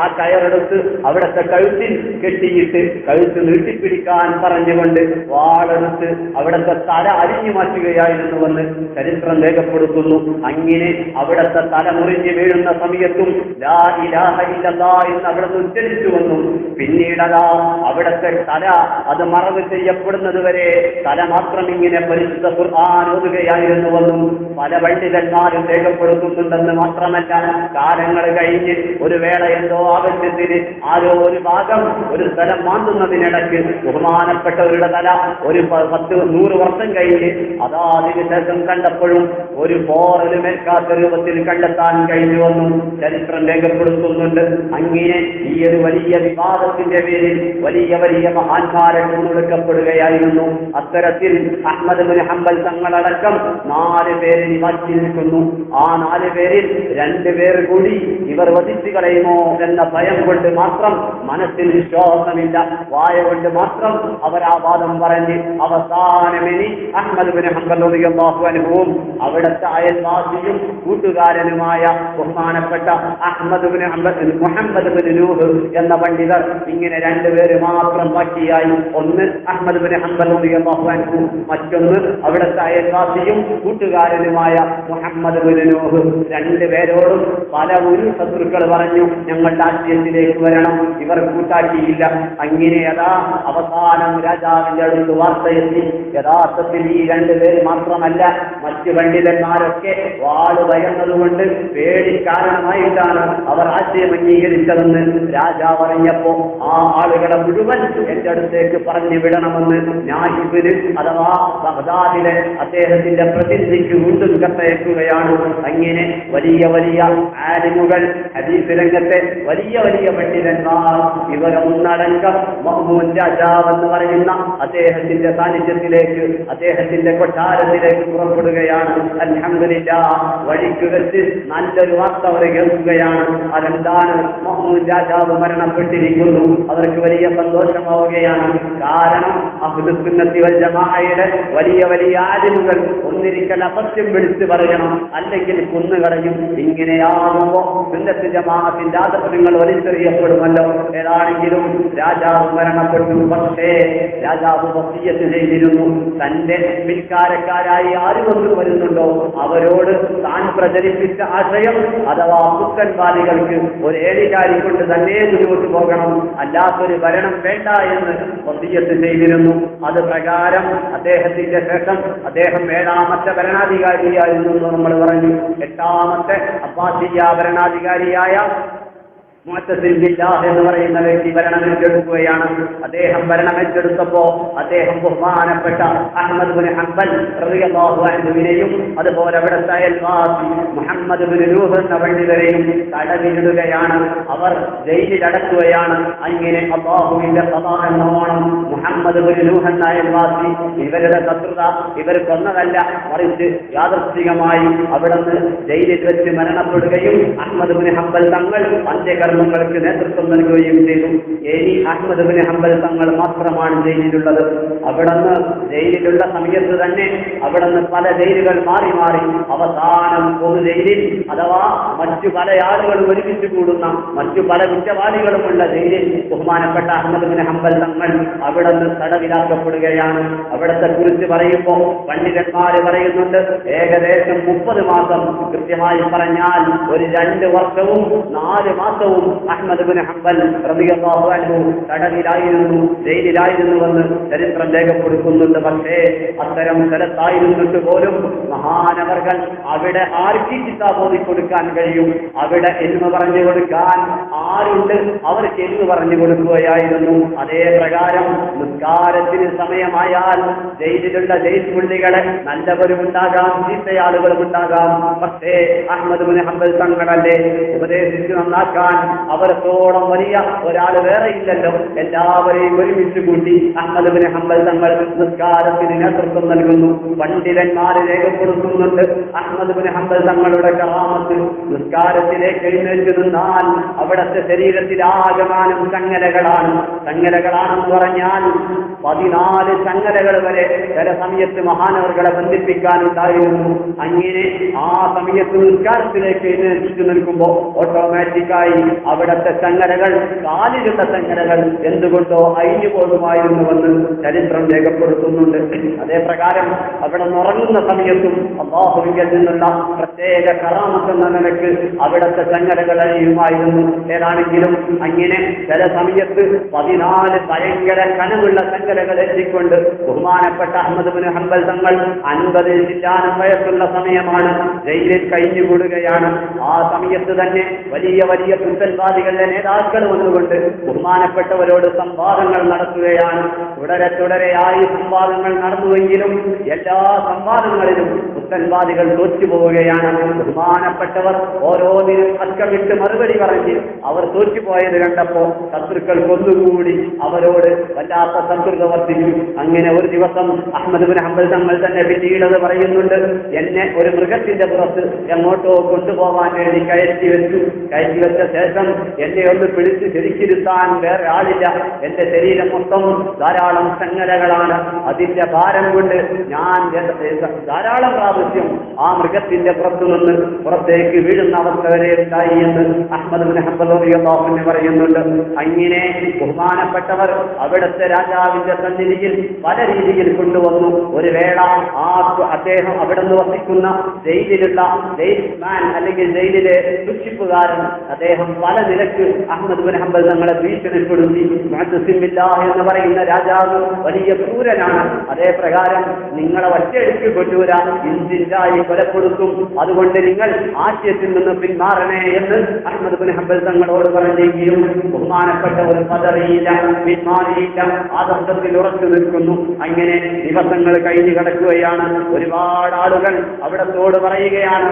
ആ കയറെടുത്ത് അവിടുത്തെ കഴുത്തിൽ കെട്ടിയിട്ട് കഴുത്ത് നീട്ടിപ്പിടിക്കാൻ പറഞ്ഞുകൊണ്ട് വാളെടുത്ത് അവിടുത്തെ തല അരിഞ്ഞു മാറ്റുകയായിരുന്നുവെന്ന് ചരിത്രം രേഖപ്പെടുത്തുന്നു. അങ്ങനെ അവിടുത്തെ തല മുറിഞ്ഞു വീഴുന്ന സമയത്തും ലാ ഇലാഹ ഇല്ലല്ലാഹ് എന്ന് അവിടുന്ന് ഉച്ചരിച്ചു വന്നു. പിന്നീടതാ അവിടുത്തെ തല അത് മറവ് ചെയ്യപ്പെടുന്നത് വരെ തല മാത്രം ഇങ്ങനെ പരിശുദ്ധ ഖുർആൻ ഓതുകയായിരുന്നുവെന്നും പല പണ്ഡിതന്മാരും രേഖപ്പെടുത്തുന്നുണ്ടെന്ന് മാത്രമല്ല, കാലങ്ങൾ കഴിഞ്ഞ് ഒരു വേള എന്തോ ആവശ്യത്തിന് ആരോ ഒരു ഭാഗം ഒരു സ്ഥലം മാന്തുന്നതിനിടയ്ക്ക് ബഹുമാനപ്പെട്ടവരുടെ തല ഒരു 10-100 വർഷം കഴിഞ്ഞ് അതാ അതിനുശേഷം കണ്ടപ്പോഴും ഒരു പോറലുമേൽക്കാത്ത രൂപത്തിൽ കണ്ടെത്താൻ കഴിഞ്ഞു വന്നു ചരിത്രം രേഖപ്പെടുത്തുന്നുണ്ട്. അങ്ങനെ ഈ ഒരു വലിയ വിവാദത്തിന്റെ പേരിൽ വലിയ വലിയ മഹാന്മാരെ കൊന്നൊടുക്കപ്പെടുകയായിരുന്നു. അത്തരത്തിൽ അഹ്മദ് ബിൻ ഹംബൽ തങ്ങളടക്കം 4 പേര് ബാക്കി നിൽക്കുന്നു. ആ 4 പേരിൽ 2 പേർ കൂടി ഇവർ വധിച്ചു കളയുമോ എന്ന ഭയം കൊണ്ട് മാത്രം, മനസ്സിൽ വിശ്വാസമില്ല, വായ കൊണ്ട് മാത്രം അവർ ആ വാദം പറഞ്ഞ് അവസാനമിനി അഹ്മദ് ബിൻ ഹംബൽ റളിയല്ലാഹു അൻഹുവും അവിടുത്തെ അയൽവാസിയും കൂട്ടുകാരനുമായ ബഹുമാനപ്പെട്ട Ahmad bin Hanbal Muhammad bin Nuh എന്ന പണ്ഡിതർ ഇങ്ങനെ 2 പേര് മാത്രം ബാക്കിയായി. ഒന്ന് അഹ്മദ് ബിൻ ഹംബൽ റളിയല്ലാഹു അൻഹു, മറ്റൊന്ന് അവിടുത്തെ അയൽവാസിയും കൂട്ടുകാരനുമായ മുഹമ്മദ് ബിൻ നൂഹ്. 2 പേരോടും പല ഒരു ശത്രുക്കൾ പറഞ്ഞു ഞങ്ങളുടെ ആശയത്തിലേക്ക് വരണം, ഇവർ കൂട്ടാക്കിയില്ല. അങ്ങനെ അതാ അവസാനം രാജാവിന്റെ അടുത്ത് വാർത്തയെത്തി. യഥാർത്ഥത്തിൽ ഈ 2 പേര് മാത്രമല്ല, മറ്റു പണ്ഡിതന്മാരൊക്കെ വാള് ഭയന്നതുകൊണ്ട് പേടി കാരണമായിട്ടാണ് അവർ ആശയം അംഗീകരിച്ചതെന്ന് രാജാവ് അറിഞ്ഞപ്പോ ആ ആളുകളെ മുഴുവൻ എന്റെ അടുത്തേക്ക് പറഞ്ഞു വിടണമെന്ന് നാഹിബിന് അഥവാ ബഗ്ദാദിലെ അദ്ദേഹത്തിന്റെ പ്രതിനിധിക്ക് വീണ്ടും കത്തയക്കുകയാണ്. അങ്ങനെ വലിയ വലിയ ആലിമുകൾ, ഹദീസ് രംഗത്തെ വലിയ വലിയ പണ്ഡിതന്മാർ ഇവരൊന്നടങ്കം മഹ്മൂദ് രാജാവ് എന്ന് പറയുന്ന അദ്ദേഹത്തിന്റെ സാന്നിധ്യത്തിലേക്ക്, അദ്ദേഹത്തിന്റെ കൊട്ടാരത്തിലേക്ക് പുറപ്പെടുകയാണ്. അൽഹംദുലില്ലാഹ്, വഴിക്ക് വെച്ച് നല്ലൊരു വാർത്ത അവർ കേൾക്കുകയാണ്. അതെന്താണ്? മഹ്മൂദ് രാജാവ് മരണപ്പെട്ടിരിക്കുന്നു. അവർക്ക് വലിയ സന്തോഷമാവുകയാണ്. കാരണം അഹ്ലുസ് സുന്നത്തി വൽ ജമാഅയുടെ വലിയ വലിയ ആലിമുകൾ ഒന്നിരിക്കൽ അസത്യം വിളിച്ചു പറയണം, അല്ലെങ്കിൽ കൊന്നുകളയും. ഇങ്ങനെയാകുമ്പോ സുന്നത്ത് ജമാഅത്തിന്റെ ആദർശങ്ങൾ വലിച്ചെറിയപ്പെടുമല്ലോ. ഏതാണെങ്കിലും രാജാവ് മരണപ്പെട്ടു. പക്ഷേ രാജാവ് വസിയ്യത്ത് ചെയ്തിരുന്നു, തന്റെ പിൽക്കാരക്കാരായി ആര് വന്നു വരുന്നുണ്ടോ അവരോട് താൻ പ്രചരിപ്പിച്ച ആശയം അഥവാ പുത്തൻവാദികൾക്ക് ഒരു ഏഴികാരി കൊണ്ട് തന്നെ മുന്നോട്ട് പോകണം, അല്ലാത്തൊരു ഭരണം വേണ്ട എന്ന് വസിയ്യത്ത് ചെയ്തിരുന്നു. അത് പ്രകാരം അദ്ദേഹത്തിന്റെ ശേഷം അദ്ദേഹം 7ാമത്തെ ഭരണാധികാരിയായിരുന്നു എന്ന് നമ്മൾ പറഞ്ഞു. 8ാമത്തെ അബ്ബാസിയ ഭരണാധികാരിയായ മുഅ്തസിം ബില്ലാഹ് എന്ന് പറയുന്ന വ്യക്തി ഭരണമേറ്റെടുക്കുകയാണ്. അദ്ദേഹം ഭരണമേറ്റെടുത്തപ്പോ അദ്ദേഹം ബഹുമാനപ്പെട്ട അഹ്മദ് ബിൻ ഹംബൽ റളിയല്ലാഹു അൻഹുവിനെയും അതുപോലെ അവിടുത്തെ അയൽവാസി മുഹമ്മദ് ബിൻ നൂഹ് എന്ന പണ്ഡിതരെയും തടവിലിടുകയാണ്. അവർ ജയിലിലടക്കുകയാണ്. അങ്ങനെ അല്ലാഹുവിന്റെ ഖദാ എന്നോണം മുഹമ്മദ് ബിൻ നൂഹ് എന്ന അയൽവാസി ഇവരുടെ ശത്രുത ഇവർ കൊന്നതല്ല, മറിച്ച് യാദൃശ്ചികമായി അവിടുന്ന് ജയിലിൽ വെച്ച് മരണപ്പെടുകയും അഹ്മദ് ബിൻ ഹംബൽ തങ്ങൾ അന്ത്യകർമ്മങ്ങൾക്ക് നേതൃത്വം നൽകുകയും ചെയ്തു. ഇനി അഹ്മദ് ബിൻ ഹംബൽ തങ്ങൾ മാത്രമാണ് ജയിലിലുള്ളത്. അവിടുന്ന് ജയിലിലുള്ള സമയത്ത് തന്നെ അവിടുന്ന് പല ജയിലുകൾ മാറി മാറി അവസാനം പൊതു ജയിലിൽ അഥവാ മറ്റു പല ആളുകളും ഒരുമിച്ച് കൂടുന്ന മറ്റു പല കുറ്റവാളികളുമുള്ള ജയിലിൽ ബഹുമാനപ്പെട്ട അഹ്മദ് ബിൻ ഹംബൽ തങ്ങൾ അവിടുന്ന് തടവിലാക്കപ്പെടുകയാണ്. അവിടത്തെ കുറിച്ച് പറയുമ്പോൾ പണ്ഡിതന്മാര് പറയുന്നുണ്ട് ഏകദേശം 30 മാസം, കൃത്യമായി പറഞ്ഞാൽ ഒരു 2 വർഷവും 4 മാസവും അഹ്മദ് ബിൻ ഹംബൽ റളിയല്ലാഹു അൻഹു തടവിലായിരുന്നു, ജയിലിലായിരുന്നുവെന്ന് ചരിത്രം രേഖപ്പെടുത്തുന്നുണ്ട്. പക്ഷേ അത്തരം സ്ഥലത്തായിരുന്നിട്ട് പോലും മഹാനവർകൾ അവിടെ ആർക്ക് കിതാബ് ഓതി കൊടുക്കാൻ കഴിയും? അവിടെ എന്ന് പറഞ്ഞു കൊടുക്കാൻ ആരുണ്ട്? അവർക്ക് എന്ന് പറഞ്ഞു കൊടുക്കുകയായിരുന്നു. അതേ പ്രകാരം നിസ്കാരത്തിന് സമയമായാൽ ജയിലിലുള്ള ജയിൽ പുള്ളികളെ നല്ലവരുമുണ്ടാകാം, ചീത്തയാളുകളും ഉണ്ടാകാം. പക്ഷേ അഹ്മദ് ബിൻ ഹംബൽ തങ്ങളല്ലേ ഉപദേശിച്ച് നന്നാക്കാൻ അവരത്തോളം വലിയ ഒരാൾ വേറെ ഇല്ലല്ലോ. ഉണ്ടല്ലോ, എല്ലാവരെയും ഒരുമിച്ച് കൂട്ടി അഹ്മദ് ബിൻ ഹംബൽ തങ്ങൾ നിസ്കാരത്തിന് നേതൃത്വം നൽകുന്നു. പണ്ഡിതന്മാര് രേഖപ്പെടുത്തുന്നുണ്ട് അഹ്മദ് ബിൻ ഹംബൽ തങ്ങളുടെ കറാമത്ത്. നിസ്കാരത്തിലേക്ക് എഴുന്നേറ്റ് നിന്നാൽ അവിടുത്തെ ശരീരത്തിലാകമാനം ചങ്ങലകളാണെന്ന് പറഞ്ഞാൽ 14 ചങ്ങലകൾ വരെ ചില സമയത്ത് മഹാനവർകളെ ബന്ധിപ്പിക്കാനുണ്ടായിരുന്നു. അങ്ങനെ ആ സമയത്ത് നിസ്കാരത്തിലേക്ക് എഴുന്നേറ്റ് നിൽക്കുമ്പോൾ ഓട്ടോമാറ്റിക്കായി അവിടുത്തെ ചങ്ങലകൾ, കാലിലുള്ള ചങ്ങലകൾ എന്തുകൊണ്ടോ അഴിഞ്ഞു പോകുമായിരുന്നുവെന്ന് ചരിത്രം രേഖപ്പെടുത്തുന്നുണ്ട്. അതേപ്രകാരം അവിടെ ഉറങ്ങുന്ന സമയത്തും അല്ലാഹുവിൽ നിന്നുള്ള പ്രത്യേക കറാമത്ത് എന്ന നിലക്ക് അവിടുത്തെ ചങ്ങലകൾ അഴിയുമായിരുന്നു. ഏതാണെങ്കിലും അങ്ങനെ ചില സമയത്ത് 14 ഭയങ്കര കനമുള്ള ചങ്ങലകൾ എത്തിക്കൊണ്ട് ബഹുമാനപ്പെട്ട അഹ്മദ് ബിൻ ഹംബൽ തങ്ങൾ 50 ചില്ലാനം വയസ്സുള്ള സമയമാണ്, ജയിലിൽ കഴിഞ്ഞുകൂടുകയാണ്. ആ സമയത്ത് തന്നെ വലിയ വലിയ പുത്തൻവാദികളുടെ നേതാക്കൾ വന്നുകൊണ്ട് ബഹുമാനപ്പെട്ടവരോട് സംവാദങ്ങൾ നടത്തുകയാണ്. തുടരെയായി സംവാദങ്ങൾ നടന്നുവെങ്കിലും എല്ലാ സംവാദങ്ങളിലും പുത്തൻവാദികൾ തോറ്റുപോവുകയാണ്. ബഹുമാനപ്പെട്ടവർ ഓരോന്നിനും അക്കമിട്ട് മറുപടി പറഞ്ഞ് അവർ തോറ്റുപോയത് കണ്ടപ്പോ ശത്രുക്കൾ കൊന്നുകൂടി അവരോട് വല്ലാത്ത ശത്രുത വർദ്ധിച്ചു. അങ്ങനെ ഒരു ദിവസം അഹ്മദ് ബിൻ ഹംബൽ തങ്ങൾ തന്നെ പിന്നീടത് പറയുന്നുണ്ട്, എന്നെ ഒരു മൃഗത്തിന്റെ പുറത്ത് എങ്ങോട്ടോ കൊണ്ടുപോകാൻ വേണ്ടി കയറ്റി വെച്ച ശേഷം എന്നെ ഒന്ന് പിടിച്ച് ശരിക്കിരുത്താൻ വേറെ ആളില്ല. എന്റെ ശരീരം മൊത്തം ധാരാളം ചങ്ങലകളാണ്. അതിന്റെ ഭാരം കൊണ്ട് ഞാൻ ധാരാളം പ്രാവശ്യം ആ മൃഗത്തിന്റെ പുറത്തുനിന്ന് പുറത്തേക്ക് വീഴുന്ന അവസ്ഥ വരെ ഉണ്ടായി എന്ന് അഹ്മദ് ബിൻ ഹംബൽ റളിയല്ലാഹു അൻഹു പറയുന്നുണ്ട്. അങ്ങനെ ബഹുമാനപ്പെട്ടവർ അവിടുത്തെ രാജാവിന്റെ സന്നിധിയിൽ പല രീതിയിൽ കൊണ്ടുവന്നു. ഒരു വേള അദ്ദേഹം അവിടെ നിന്ന് വസിക്കുന്ന ജയിലിലുള്ള ജയിൽമാൻ അല്ലെങ്കിൽ ജയിലിലെ സൂക്ഷിപ്പുകാരൻ അദ്ദേഹം പല നിലക്ക് അഹ്മദ് ബിൻ ഹംബൽ തങ്ങളെ ഭീഷണിപ്പെടുത്തി. മുഅ്തസിം ബില്ലാഹ് എന്ന് പറയുന്ന രാജാവ് വലിയ ക്രൂരനാണ്. അതേ പ്രകാരം നിങ്ങളെ ഒറ്റയടിക്ക് കൊണ്ടുവരാൻ ഇഞ്ചിഞ്ചായി കൊലപ്പെടുത്തും, അതുകൊണ്ട് നിങ്ങൾ ആശയത്തിൽ നിന്ന് പിന്മാറണേ എന്ന് അഹ്മദ് ബിൻ ഹംബൽ തങ്ങളോട് പറഞ്ഞെങ്കിലും ബഹുമാനപ്പെട്ട ഒരു പദറിയില്ല, പിന്മാറിയില്ല, ആദർശത്തിൽ ഉറച്ചു നിൽക്കുന്നു. അങ്ങനെ ദിവസങ്ങൾ കഴിഞ്ഞു കിടക്കുകയാണ്. ഒരുപാട് ആളുകൾ അവിടത്തോട് പറയുകയാണ്,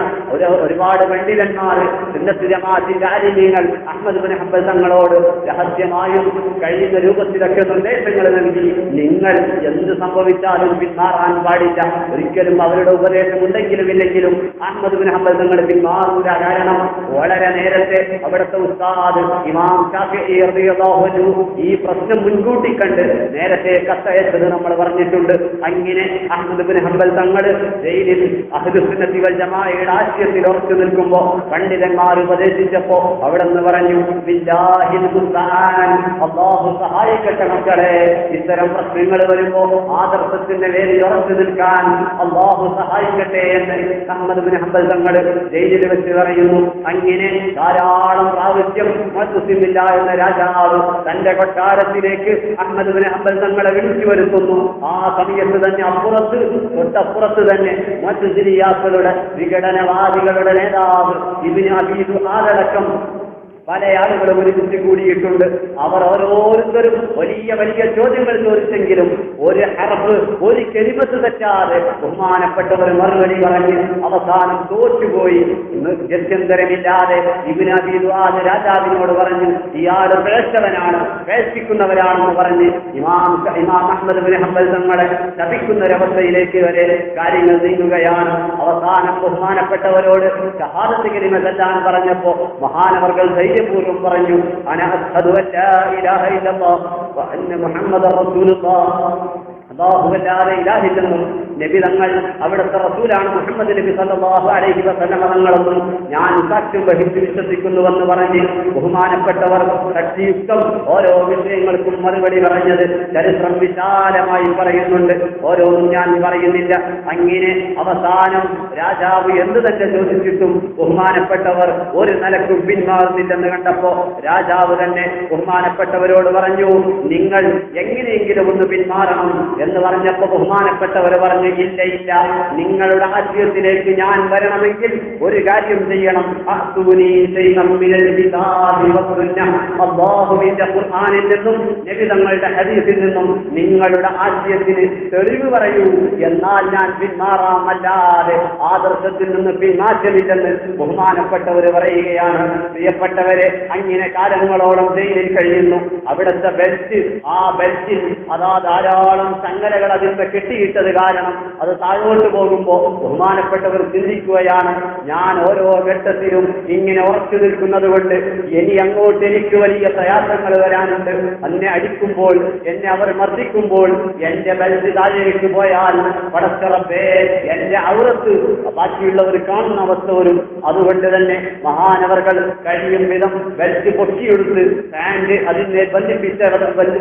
ഒരുപാട് പണ്ഡിതന്മാർ സുന്നത്ത് ജമാഅത്തിന്റെ ആലിമീങ്ങൾ അഹ്മദ് ബിൻ ഹംബൽ തങ്ങളോട് രഹസ്യമായും കഴിയുന്ന രൂപത്തിലൊക്കെ നിർദ്ദേശങ്ങൾ നൽകി, നിങ്ങൾ എന്ത് സംഭവിച്ചാലും പിന്മാറാൻ പാടില്ല. ഒരിക്കലും അവരുടെ ഉപദേശം ഉണ്ടെങ്കിലും ഇല്ലെങ്കിലും അഹ്മദ് ബിൻ ഹംബൽ തങ്ങൾ പിന്മാറൂല. കാരണം വളരെ നേരത്തെ അവിടുത്തെ ഉസ്താദ് ഇമാം ശാഫിഈ റളിയല്ലാഹു അൻഹു ഈ പ്രശ്നം മുൻകൂട്ടി കണ്ട് നേരത്തെ കത്തയച്ചത് നമ്മൾ പറഞ്ഞിട്ടുണ്ട്. അങ്ങനെ അഹ്മദ് ബിൻ ഹംബൽ തങ്ങൾ ജയിലിൽ അഹ്ലുസുന്നത്തി വൽ ജമാഅയുടെ ആശയത്തിൽ ഉറച്ചു നിൽക്കുമ്പോൾ പണ്ഡിതന്മാർ ഉപദേശിച്ചപ്പോ അവിടെ നിന്ന് പറഞ്ഞു, ബില്ലാഹിൽ മുസ്തആൻ, അല്ലാഹു സഹായിക്കട്ടെ മക്കളെ, ഇത്തരം പ്രശ്നങ്ങൾ വരുമ്പോ ആദർശത്തിന്റെ വേദിയിൽ ഉറച്ചു നിൽക്കാൻ അല്ലാഹു സഹായിക്കട്ടെ എന്ന് അഹ്മദ് ബിൻ ഹംബൽ തങ്ങൾ ജയിലിൽ വെച്ച് പറയുന്നു. അങ്ങനെ ധാരാളം പ്രാവശ്യം മുഅ്തസിം ബില്ലാഹ് എന്ന രാജാവ് തന്റെ കൊട്ടാരത്തിലേക്ക് അഹ്മദ് ബിൻ ഹംബൽ തങ്ങളെ വിളിച്ചു വരുത്തുന്നു. ആ സമയത്ത് തന്നെ തൊട്ടപ്പുറത്ത് തന്നെ മുഅ്തസിലിയാക്കളുടെ വിഘടനവാദികളുടെ നേതാവ് ഇബ്നു അബീ ദുആദടക്കം പല ആളുകളും ഒരുമിച്ച് കൂടിയിട്ടുണ്ട്. അവർ ഓരോരുത്തരും വലിയ വലിയ ചോദ്യങ്ങൾ ചോദിച്ചെങ്കിലും ഒരു ഹർഫ്, ഒരു കെലിമത്ത് തെറ്റാതെ ബഹുമാനപ്പെട്ടവർ മറുപടി പറഞ്ഞ് അവസാനം തോറ്റുപോയി. ഗത്യന്തരമില്ലാതെ ഇബ്നു അബീ ദുആദ് രാജാവിനോട് പറഞ്ഞു, ഇയാൾ ശ്രേഷ്ഠവനാണ്, പ്രേക്ഷിക്കുന്നവരാണെന്ന് പറഞ്ഞ് ഇമാം അഹ്മദ് ബിൻ ഹംബൽ തങ്ങളെ ശപിക്കുന്നൊരവസ്ഥയിലേക്ക് വരെ കാര്യങ്ങൾ നീങ്ങുകയാണ്. അവസാനം ബഹുമാനപ്പെട്ടവരോട് ഷഹാദത്ത് കലിമ ചൊല്ലാൻ പറഞ്ഞപ്പോ മഹാനവർകൾ പൂർവ്വം പറഞ്ഞു, അന അശ്ഹദു അല്ലാ ഇലാഹ ഇല്ലല്ലാഹ് വ അന്ന മുഹമ്മദർ റസൂലുള്ളാഹ്, അല്ലാഹുവല്ലാതെ ഇലാഹില്ലെന്നും നബി തങ്ങൾ അവിടുത്തെ റസൂലാണ് മുഹമ്മദ് നബി സല്ലല്ലാഹു അലൈഹി വസല്ലം തങ്ങളെന്നും ഞാൻ സാക്ഷ്യം വഹിച്ച് വിശ്വസിക്കുന്നുവെന്ന് പറഞ്ഞ് ബഹുമാനപ്പെട്ടവർ ശക്തിയുക്തം ഓരോ വിഷയങ്ങൾക്കും മറുപടി പറഞ്ഞത് ചരിത്രം വിശാലമായി പറയുന്നുണ്ട്. ഓരോന്നും ഞാൻ പറയുന്നില്ല. അങ്ങനെ അവസാനം രാജാവ് എന്ത് തന്നെ ചോദിച്ചിട്ടും ബഹുമാനപ്പെട്ടവർ ഒരു നിലക്കും പിന്മാറുന്നില്ലെന്ന് കണ്ടപ്പോ രാജാവ് തന്നെ ബഹുമാനപ്പെട്ടവരോട് പറഞ്ഞു, നിങ്ങൾ എങ്ങനെയെങ്കിലും ഒന്ന് പിന്മാറണം എന്ന് പറഞ്ഞപ്പോ ബഹുമാനപ്പെട്ടവർ പറഞ്ഞു, ഇല്ല, നിങ്ങളുടെ ആശയത്തിലേക്ക് ഞാൻ വരണമെങ്കിൽ ഒരു കാര്യം ചെയ്യണം. അല്ലാഹുവിന്റെ ഖുർആനിൽ നിന്നും നബി തങ്ങളുടെ ഹദീസിൽ നിന്നും നിങ്ങളുടെ ആശയത്തിന് തെളിവ് പറയൂ, എന്നാൽ ഞാൻ പിന്മാറാം, അല്ലാതെ ആദർശത്തിൽ നിന്ന് പിന്മാറ്റമില്ലെന്ന് ബഹുമാനപ്പെട്ടവർ പറയുകയാണ്. പ്രിയപ്പെട്ടവരെ, പ്രിയപ്പെട്ടവരെ, അങ്ങനെ കാലങ്ങളോളം ജയിലിൽ കഴിയുന്നു. അവിടുത്തെ ബെൽറ്റ്, ആ ബെൽറ്റിൽ അതാ ധാരാളം ചങ്ങലകൾ അതിന്മേ കെട്ടിയിട്ടത് കാരണം അത് താഴോട്ട് പോകുമ്പോൾ ബഹുമാനപ്പെട്ടവർ ചിന്തിക്കുകയാണ്, ഞാൻ ഓരോ ഘട്ടത്തിലും ഇങ്ങനെ ഉറച്ചു നിൽക്കുന്നത് കൊണ്ട് ഇനി അങ്ങോട്ട് എനിക്ക് വലിയ പ്രയാസങ്ങൾ വരാനുണ്ട്. എന്നെ അടിക്കുമ്പോൾ, എന്നെ അവർ മർദ്ദിക്കുമ്പോൾ എന്റെ ബെൽറ്റ് താഴേക്ക് പോയാൽ പടച്ചറപ്പേ എന്റെ ഔറത്ത് ബാക്കിയുള്ളവർ കാണുന്ന അവസ്ഥ വരും. അതുകൊണ്ട് തന്നെ മഹാനവർകൾ കഴിയും വിധം ബെൽറ്റ് പൊക്കിയെടുത്ത് പാന്റ് അതിനെ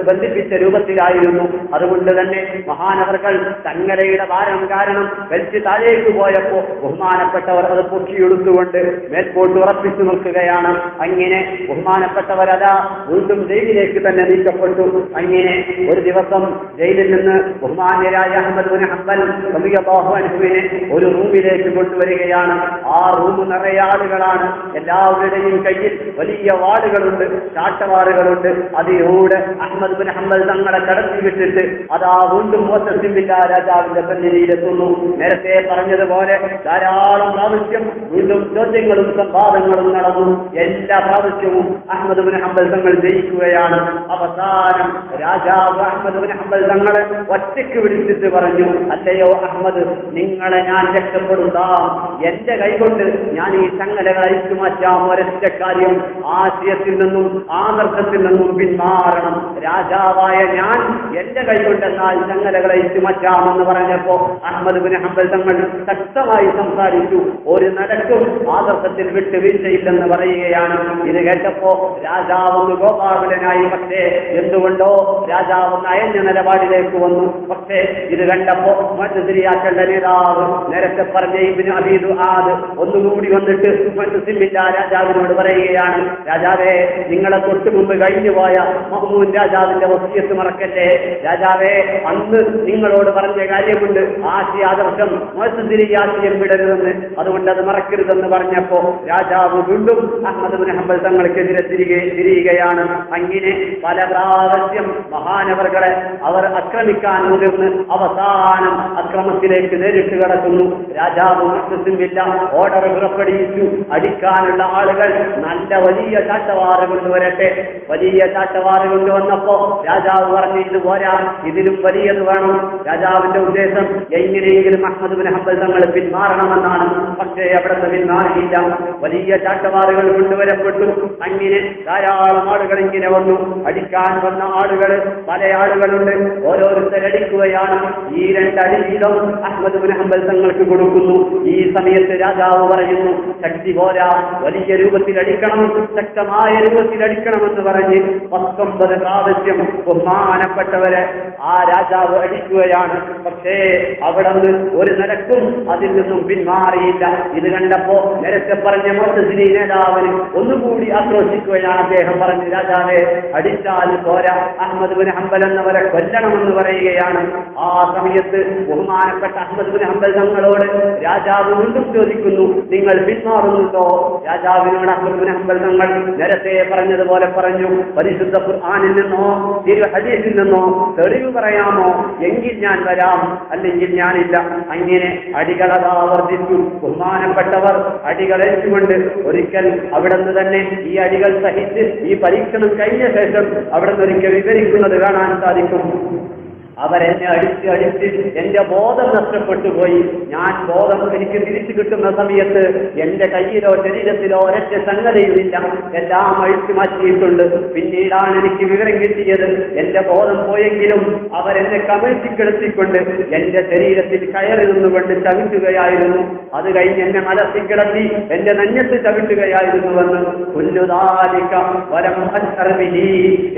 ബന്ധിപ്പിച്ച രൂപത്തിലായിരുന്നു. അതുകൊണ്ട് തന്നെ മഹാനവർകൾ ചങ്ങലയുടെ ഭാരം കാരണം ബെൽറ്റ് താഴേക്ക് പോയപ്പോ ബഹുമാനപ്പെട്ടവർ അത് പൊക്കിയെടുത്തുകൊണ്ട് മേൽപോട്ട് ഉറപ്പിച്ചു നിൽക്കുകയാണ്. അങ്ങനെ ബഹുമാനപ്പെട്ടവരതാ വീണ്ടും ജയിലിലേക്ക് തന്നെ നീക്കപ്പെട്ടു. അങ്ങനെ ഒരു ദിവസം ജയിലിൽ നിന്ന് ബഹുമാന്യരായ അഹ്മദ് ബിൻ ഹംബൽ റളിയല്ലാഹു അൻഹുവിനെ ഒരു റൂമിലേക്ക് കൊണ്ടുവരികയാണ്. ആ റൂം നിറയെ ആളുകളാണ്. എല്ലാവരുടെയും കയ്യിൽ വലിയ വാളുകളുണ്ട്, ചാട്ടവാറുകളുണ്ട്. അതിലൂടെ അഹ്മദ് ബിൻ ഹംബൽ തങ്ങളെ കടത്തി വിട്ടിട്ട് അതാ വീണ്ടും മോസസിം ബില്ലാ രാജാവിന്റെ സന്നിധിയിലെത്തുന്നു. നേരത്തെ പറഞ്ഞതുപോലെ ധാരാളം പ്രാവശ്യം വീണ്ടും ചോദ്യങ്ങളും സംവാദങ്ങളും നടന്നു. എല്ലാ പ്രാവശ്യവും അഹ്മദ് ബിൻ ഹംബൽ തങ്ങൾ ജയിക്കുകയാണ്. അവസാനം രാജാവ് അഹ്മദ് ബിൻ ഹംബൽ തങ്ങളെ ഒറ്റയ്ക്ക് വിളിച്ചിട്ട് പറഞ്ഞു, അല്ലയോ അഹ്മദ്, നിങ്ങളെ ഞാൻ രക്ഷപ്പെടുത്താം. എന്റെ കൈകൊണ്ട് ഞാൻ ഈ ചങ്ങലകൾ അഴിച്ചു മാറ്റാം. ഒരൊറ്റ കാര്യം, ആശയത്തിൽ നിന്നും ആദർശത്തിൽ നിന്നും പിന്മാറണം. രാജാവായ ഞാൻ എന്റെ കൈകൊണ്ടെന്നാൽ ചങ്ങലകൾ അഴിച്ചു മാറ്റാമെന്ന് പറഞ്ഞപ്പോ അഹ്മദ് ബിൻ ഹംബൽ തങ്ങൾ ശക്തമായി സംസാരിച്ചു. ഒരു നിലക്കും ആദർശത്തിൽ വിട്ടുവീഴ്ചയില്ലെന്ന് പറയുകയാണ്. ഇത് കേട്ടപ്പോ രാജാവ് ഗോപാകുലനായി. പക്ഷേ എന്തുകൊണ്ടോ രാജാവ് അയഞ്ഞ നിലപാടിലേക്ക് വന്നു. പക്ഷേ ഇത് കണ്ടപ്പോ മുഅ്തസിലിയാക്കളുടെ നേതാവ് നേരത്തെ പറഞ്ഞ ഇബ്നു അബീ ദുആദ് ഒന്നുകൂടി വന്നിട്ട് മുഅ്തസിലില്ലാ രാജാവിനോട് പറയുകയാണ്, രാജാവേ, നിങ്ങളെ തൊട്ട് മുമ്പ് കഴിഞ്ഞുപോയ മഹ്മൂൻ രാജാവിന്റെ വസിയത്ത് മറക്കല്ലേ. രാജാവേ, അന്ന് നിങ്ങളോട് പറഞ്ഞ കാര്യമുണ്ട്, ആശയാദർശം മുഅ്തസിലിയാശയം വിടരുതെന്ന്, അതുകൊണ്ട് അത് മറക്കരുതെന്ന് പറഞ്ഞപ്പോ രാജാവ് വീണ്ടും അഹ്മദ് ബിൻ ഹംബൽ തങ്ങൾക്കെതിരെ തിരിയുകയാണ്. അങ്ങനെ പല പ്രാവശ്യം മഹാനവർകളെ അവർ ആക്രമിക്കാൻ മുതിർന്ന് അവസാനം അക്രമത്തിലേക്ക് നേരിട്ട് കടക്കുന്നു. രാജാവ് മുഅ്തസിമില്ല ഓർഡർ പുറപ്പെടുവിച്ചു, അടിക്കാനുള്ള ആളുകൾ നല്ല വലിയ ചാട്ടവാറ് കൊണ്ടുവരട്ടെ. വലിയ ചാട്ടവാറ് കൊണ്ടുവന്നപ്പോ രാജാവ് പറഞ്ഞു, ഇത് പോരാ, ഇതിലും വലിയത് വേണം. രാജാവിന്റെ ഉദ്ദേശം എങ്ങനെയെങ്കിലും അഹ്മദ് ബിൻ ഹംബൽ തങ്ങൾ പിന്മാറണമെന്നാണ്. പക്ഷേ അവിടുത്തെ പിന്മാറിയില്ല. വലിയ ചാട്ടവാറുകൾ കൊണ്ടുവരപ്പെട്ടു. അങ്ങനെ ധാരാളം ആളുകൾ ഇങ്ങനെ വന്നു. അടിക്കാൻ വന്ന ആളുകൾ പല ആളുകളുണ്ട്. ഓരോരുത്തരടിക്കുകയാണ്. ഈ രണ്ടടി വീതം അഹ്മദ് ബിൻ ഹംബൽ തങ്ങൾക്ക് കൊടുക്കുന്നു. ഈ സമയത്ത് രാജാവ് പറയുന്നു, ശക്തി പോരാ, വലിയ രൂപത്തിൽ അടിക്കണം, ശക്തമായ രൂപത്തിൽ അടിക്കണമെന്ന് പറഞ്ഞ് 19 പ്രാവശ്യം ബഹുമാനപ്പെട്ടവരെ ആ രാജാവ് അടിക്കുകയാണ്. പക്ഷേ അവിടെ നിന്ന് ഒരു നിലക്കും അതിൽ നിന്നും പിന്മാറിയില്ല. ഇത് കണ്ടപ്പോ നേരത്തെ പറഞ്ഞ മുഅ്തസിലി നേതാവിന് ഒന്നുകൂടി ആക്രോശിക്കുകയാണ്. അദ്ദേഹം പറഞ്ഞു, രാജാവേ, അടിച്ചാൽ പോരാ, അഹ്മദ് ബിൻ ഹംബൽ എന്നവരെ കൊല്ലണമെന്ന് പറയുകയാണ്. ആ സമയത്ത് ബഹുമാനപ്പെട്ട അഹ്മദ് ബിൻ ഹംബൽ തങ്ങളോട് രാജാവ് വീണ്ടും ചോദിക്കുന്നു, നിങ്ങൾ പിന്മാറുന്നുണ്ടോ? രാജാവിനോട് അഹ്മദ് ബിൻ ഹംബൽ തങ്ങൾ നേരത്തെ പറഞ്ഞതുപോലെ പറഞ്ഞു, പരിശുദ്ധ ഖുർആനിൽ നിന്നോ തിരു ഹദീസിൽ നിന്നോ തെളിവ് പറയാമോ? എങ്കിൽ ഞാൻ വരാം, അല്ലെങ്കിൽ ഞാനില്ല. അങ്ങനെ അടികളതാ വർദ്ധിച്ചു. ബഹുമാനപ്പെട്ടവർ അടികളേറ്റുകൊണ്ട് ഒരിക്കൽ അവിടെ നിന്ന് തന്നെ ഈ അടികൾ സഹിച്ച് ഈ പരീക്ഷണം കഴിഞ്ഞ ശേഷം അവിടെ നിന്ന് ഒരിക്കൽ വിവരിക്കുന്നത് കാണാൻ സാധിക്കും. അവരെന്നെ അടിച്ച് എന്റെ ബോധം നഷ്ടപ്പെട്ടു പോയി. ഞാൻ ബോധം എനിക്ക് തിരിച്ചു കിട്ടുന്ന സമയത്ത് എന്റെ കയ്യിലോ ശരീരത്തിലോ ഒരൊറ്റ സംഗതിയുമില്ല, എല്ലാം അഴിച്ചു മാറ്റിയിട്ടുണ്ട്. പിന്നീടാണ് എനിക്ക് വിവരം കിട്ടിയത്, എന്റെ ബോധം പോയെങ്കിലും അവരെന്നെ കമിഴ്ത്തിക്കിടത്തിക്കൊണ്ട് എന്റെ ശരീരത്തിൽ കയറി നിന്നുകൊണ്ട് ചവിട്ടുകയായിരുന്നു. അത് കഴിഞ്ഞ് എന്നെ മലർത്തിക്കിടത്തി എന്റെ നെഞ്ഞത്ത് ചവിട്ടുകയായിരുന്നുവെന്ന്. കുല്ലുദാലിക വലം അസ്അർബിഹി,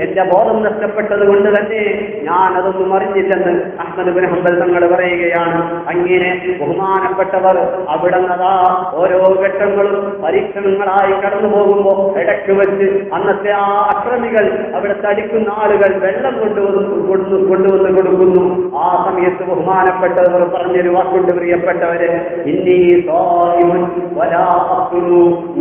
എന്റെ ബോധം നഷ്ടപ്പെട്ടത് കൊണ്ട് തന്നെ ഞാൻ അതൊന്നും അറിഞ്ഞില്ലെന്ന് അഹ്മദ് ബിൻ ഹംബൽ തങ്ങൾ പറയുകയാണ്. അങ്ങനെ ബഹുമാനപ്പെട്ടവർ അവിടെ നിന്നതാ ഓരോ ഘട്ടങ്ങളും പരീക്ഷണങ്ങളായി കടന്നു പോകുമ്പോൾ ഇടയ്ക്ക് വെച്ച് അന്നത്തെ ആ അക്രമികൾ അവിടെ തടിക്കുന്ന ആളുകൾ വെള്ളം കൊണ്ടുവന്ന് കൊടുക്കുന്നു. ആ സമയത്ത് ബഹുമാനപ്പെട്ടവർ പറഞ്ഞൊരു വാക്കുണ്ട്, പ്രിയപ്പെട്ടവരെ,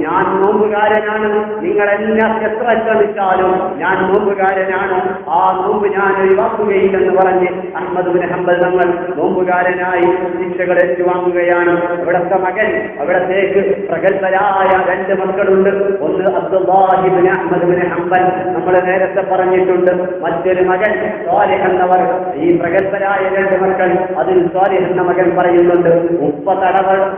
ഞാൻ നോമ്പുകാരനാണ്, നിങ്ങളെല്ലാം എത്ര ശ്രമിച്ചാലും ഞാൻ നോമ്പുകാരനാണ്, ആ നോമ്പ് ഞാൻ ഒഴിവാക്കുകയില്ലെന്ന് പറഞ്ഞു പറഞ്ഞ് അഹ്മദ് ബിൻ ഹംബൽ തങ്ങൾ നോമ്പുകാരനായി ശിക്ഷകൾ ഏറ്റുവാങ്ങുകയാണ്. ഇവിടുത്തെ മകൻ, അവിടത്തേക്ക് പ്രഗത്ഭരായ 2 മക്കളുണ്ട്. ഒന്ന് Abdullahi bin Ahmad bin Hanbal, നമ്മൾ നേരത്തെ പറഞ്ഞിട്ടുണ്ട്. മറ്റൊരു മകൻ സ്വാലിഹ് എന്നവർ. ഈ പ്രഗത്ഭരായ 2 മക്കൾ, അതിൽ സ്വാലിഹ് എന്ന മകൻ പറയുന്നുണ്ട്, ഉപ്പ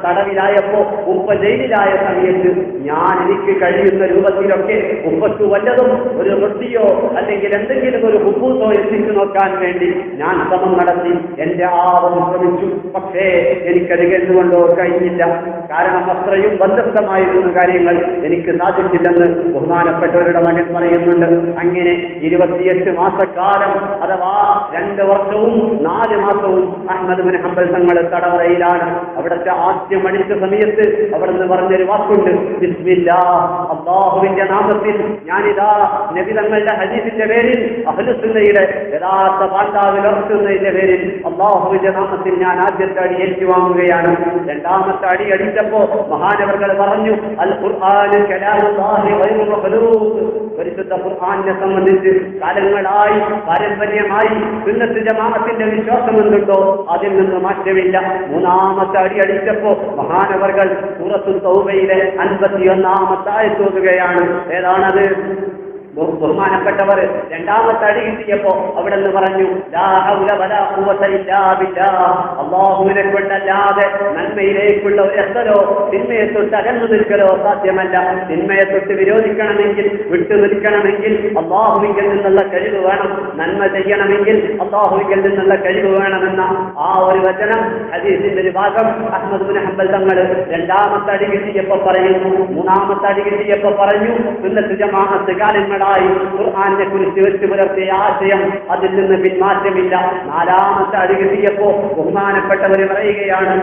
തടവിലായപ്പോ, ഉപ്പ ജയിലിലായ സമയത്ത് ഞാൻ എനിക്ക് കഴിയുന്ന രൂപത്തിലൊക്കെ ഉപ്പക്ക് വല്ലതും ഒരു റൊട്ടിയോ അല്ലെങ്കിൽ എന്തെങ്കിലും ഒരു ഹുബൂസോ എത്തിച്ചു നോക്കാൻ വേണ്ടി ഞാൻ ശ്രമം നടത്തി. എന്റെ ആവം ശ്രമിച്ചു. പക്ഷേ എനിക്കത് കേട്ടുകൊണ്ടോ കഴിഞ്ഞില്ല. കാരണം അത്രയും ബന്ധസ്ഥമായിരുന്ന കാര്യങ്ങൾ എനിക്ക് സാധിച്ചില്ലെന്ന് ബഹുമാനപ്പെട്ടവരുടെ മകൻ പറയുന്നുണ്ട്. അങ്ങനെ 28 മാസക്കാലം, അഥവാ 2 വർഷവും 4 മാസവും അഹ്മദ് ബിൻ ഹംബൽ തങ്ങൾ തടവറയിലാണ്. അവിടുത്തെ ആദ്യം അടിച്ച സമയത്ത് അവിടുന്ന് പറഞ്ഞൊരു വാക്കുണ്ട്, ബിസ്മില്ലാഹ്, അല്ലാഹുവിന്റെ നാമത്തിൽ ഞാനിതാ നബി തങ്ങളുടെ ഹദീസിന്റെ പേരിൽ, അഹ്ലുസുന്നയുടെ യഥാർത്ഥ പാണ്ഡാവിൽ ഉറക്കുന്നതിന്റെ പേരിൽ അല്ലാഹുവിന്റെ നാമത്തിൽ ഞാൻ ആദ്യത്തെ അടി ഏറ്റുവാങ്ങുകയാണ്. 2ാമത്തെ അടി അടിച്ചപ്പോ മഹാനവർകൾ പറഞ്ഞു, അൽ ഖുർആൻ കലാമുല്ലാഹി ഗൈറു മഖ്ലൂഖ്, പരിശുദ്ധ ഖുർആനെ സംബന്ധിച്ച് കാലങ്ങളായി പാരമ്പര്യമായി സുന്നത്ത് ജമാഅത്തിന്റെ വിശ്വാസം എന്തുണ്ടോ അതിൽ നിന്ന് മാറ്റമില്ല. 3ാമത്തെ അടി അടിച്ചപ്പോ മഹാനവർകൾ സൂറത്തുൽ തൗബയിലെ 51ാമത്തെ ആയത്ത് ഓതുകയാണ്. ഏതാണത്? ബഹുമാനപ്പെട്ടവർ 2ാമത്തെ അടി കിട്ടിയപ്പോ അവിടെ നിന്ന് പറഞ്ഞു, ലാ ഹൗല വലാ ഖുവത ഇല്ലാ ബില്ലാഹ്, അല്ലാഹുവിനെ കൊണ്ടല്ലാതെ നന്മയിലേക്കുള്ള ഒരു എത്തലോ തിന്മയെ തൊട്ട് അകന്നു നിൽക്കലോ സാധ്യമല്ല. തിന്മയെ തൊട്ട് വിരോധിക്കണമെങ്കിൽ, വിട്ടു നിൽക്കണമെങ്കിൽ അല്ലാഹുവിൽ നിന്നുള്ള കഴിവ് വേണം. നന്മ ചെയ്യണമെങ്കിൽ അല്ലാഹുവിൽ നിന്നുള്ള കഴിവ് വേണമെന്ന ആ ഒരു വചനം, ഹദീസിന്റെ ഒരു ഭാഗം അഹ്മദ് ബിൻ ഹംബൽ തങ്ങൾ 2ാമത്തെ അടി കിട്ടിയപ്പോ പറയുന്നു. 3ാമത്തെ അടി കിട്ടിയപ്പോ പറഞ്ഞു, സുന്നത്ത് ജമാഅത്ത് കാലങ്ങളായി ഖുർആനെ കുറിച്ച് വെച്ച് പുലർത്തിയ ആശയം അതിൽ നിന്ന് പിന്മാറ്റമില്ല. 4ാമത്തെ അടി കിട്ടിയപ്പോ ബഹുമാനപ്പെട്ടവർ പറയുകയാണ്,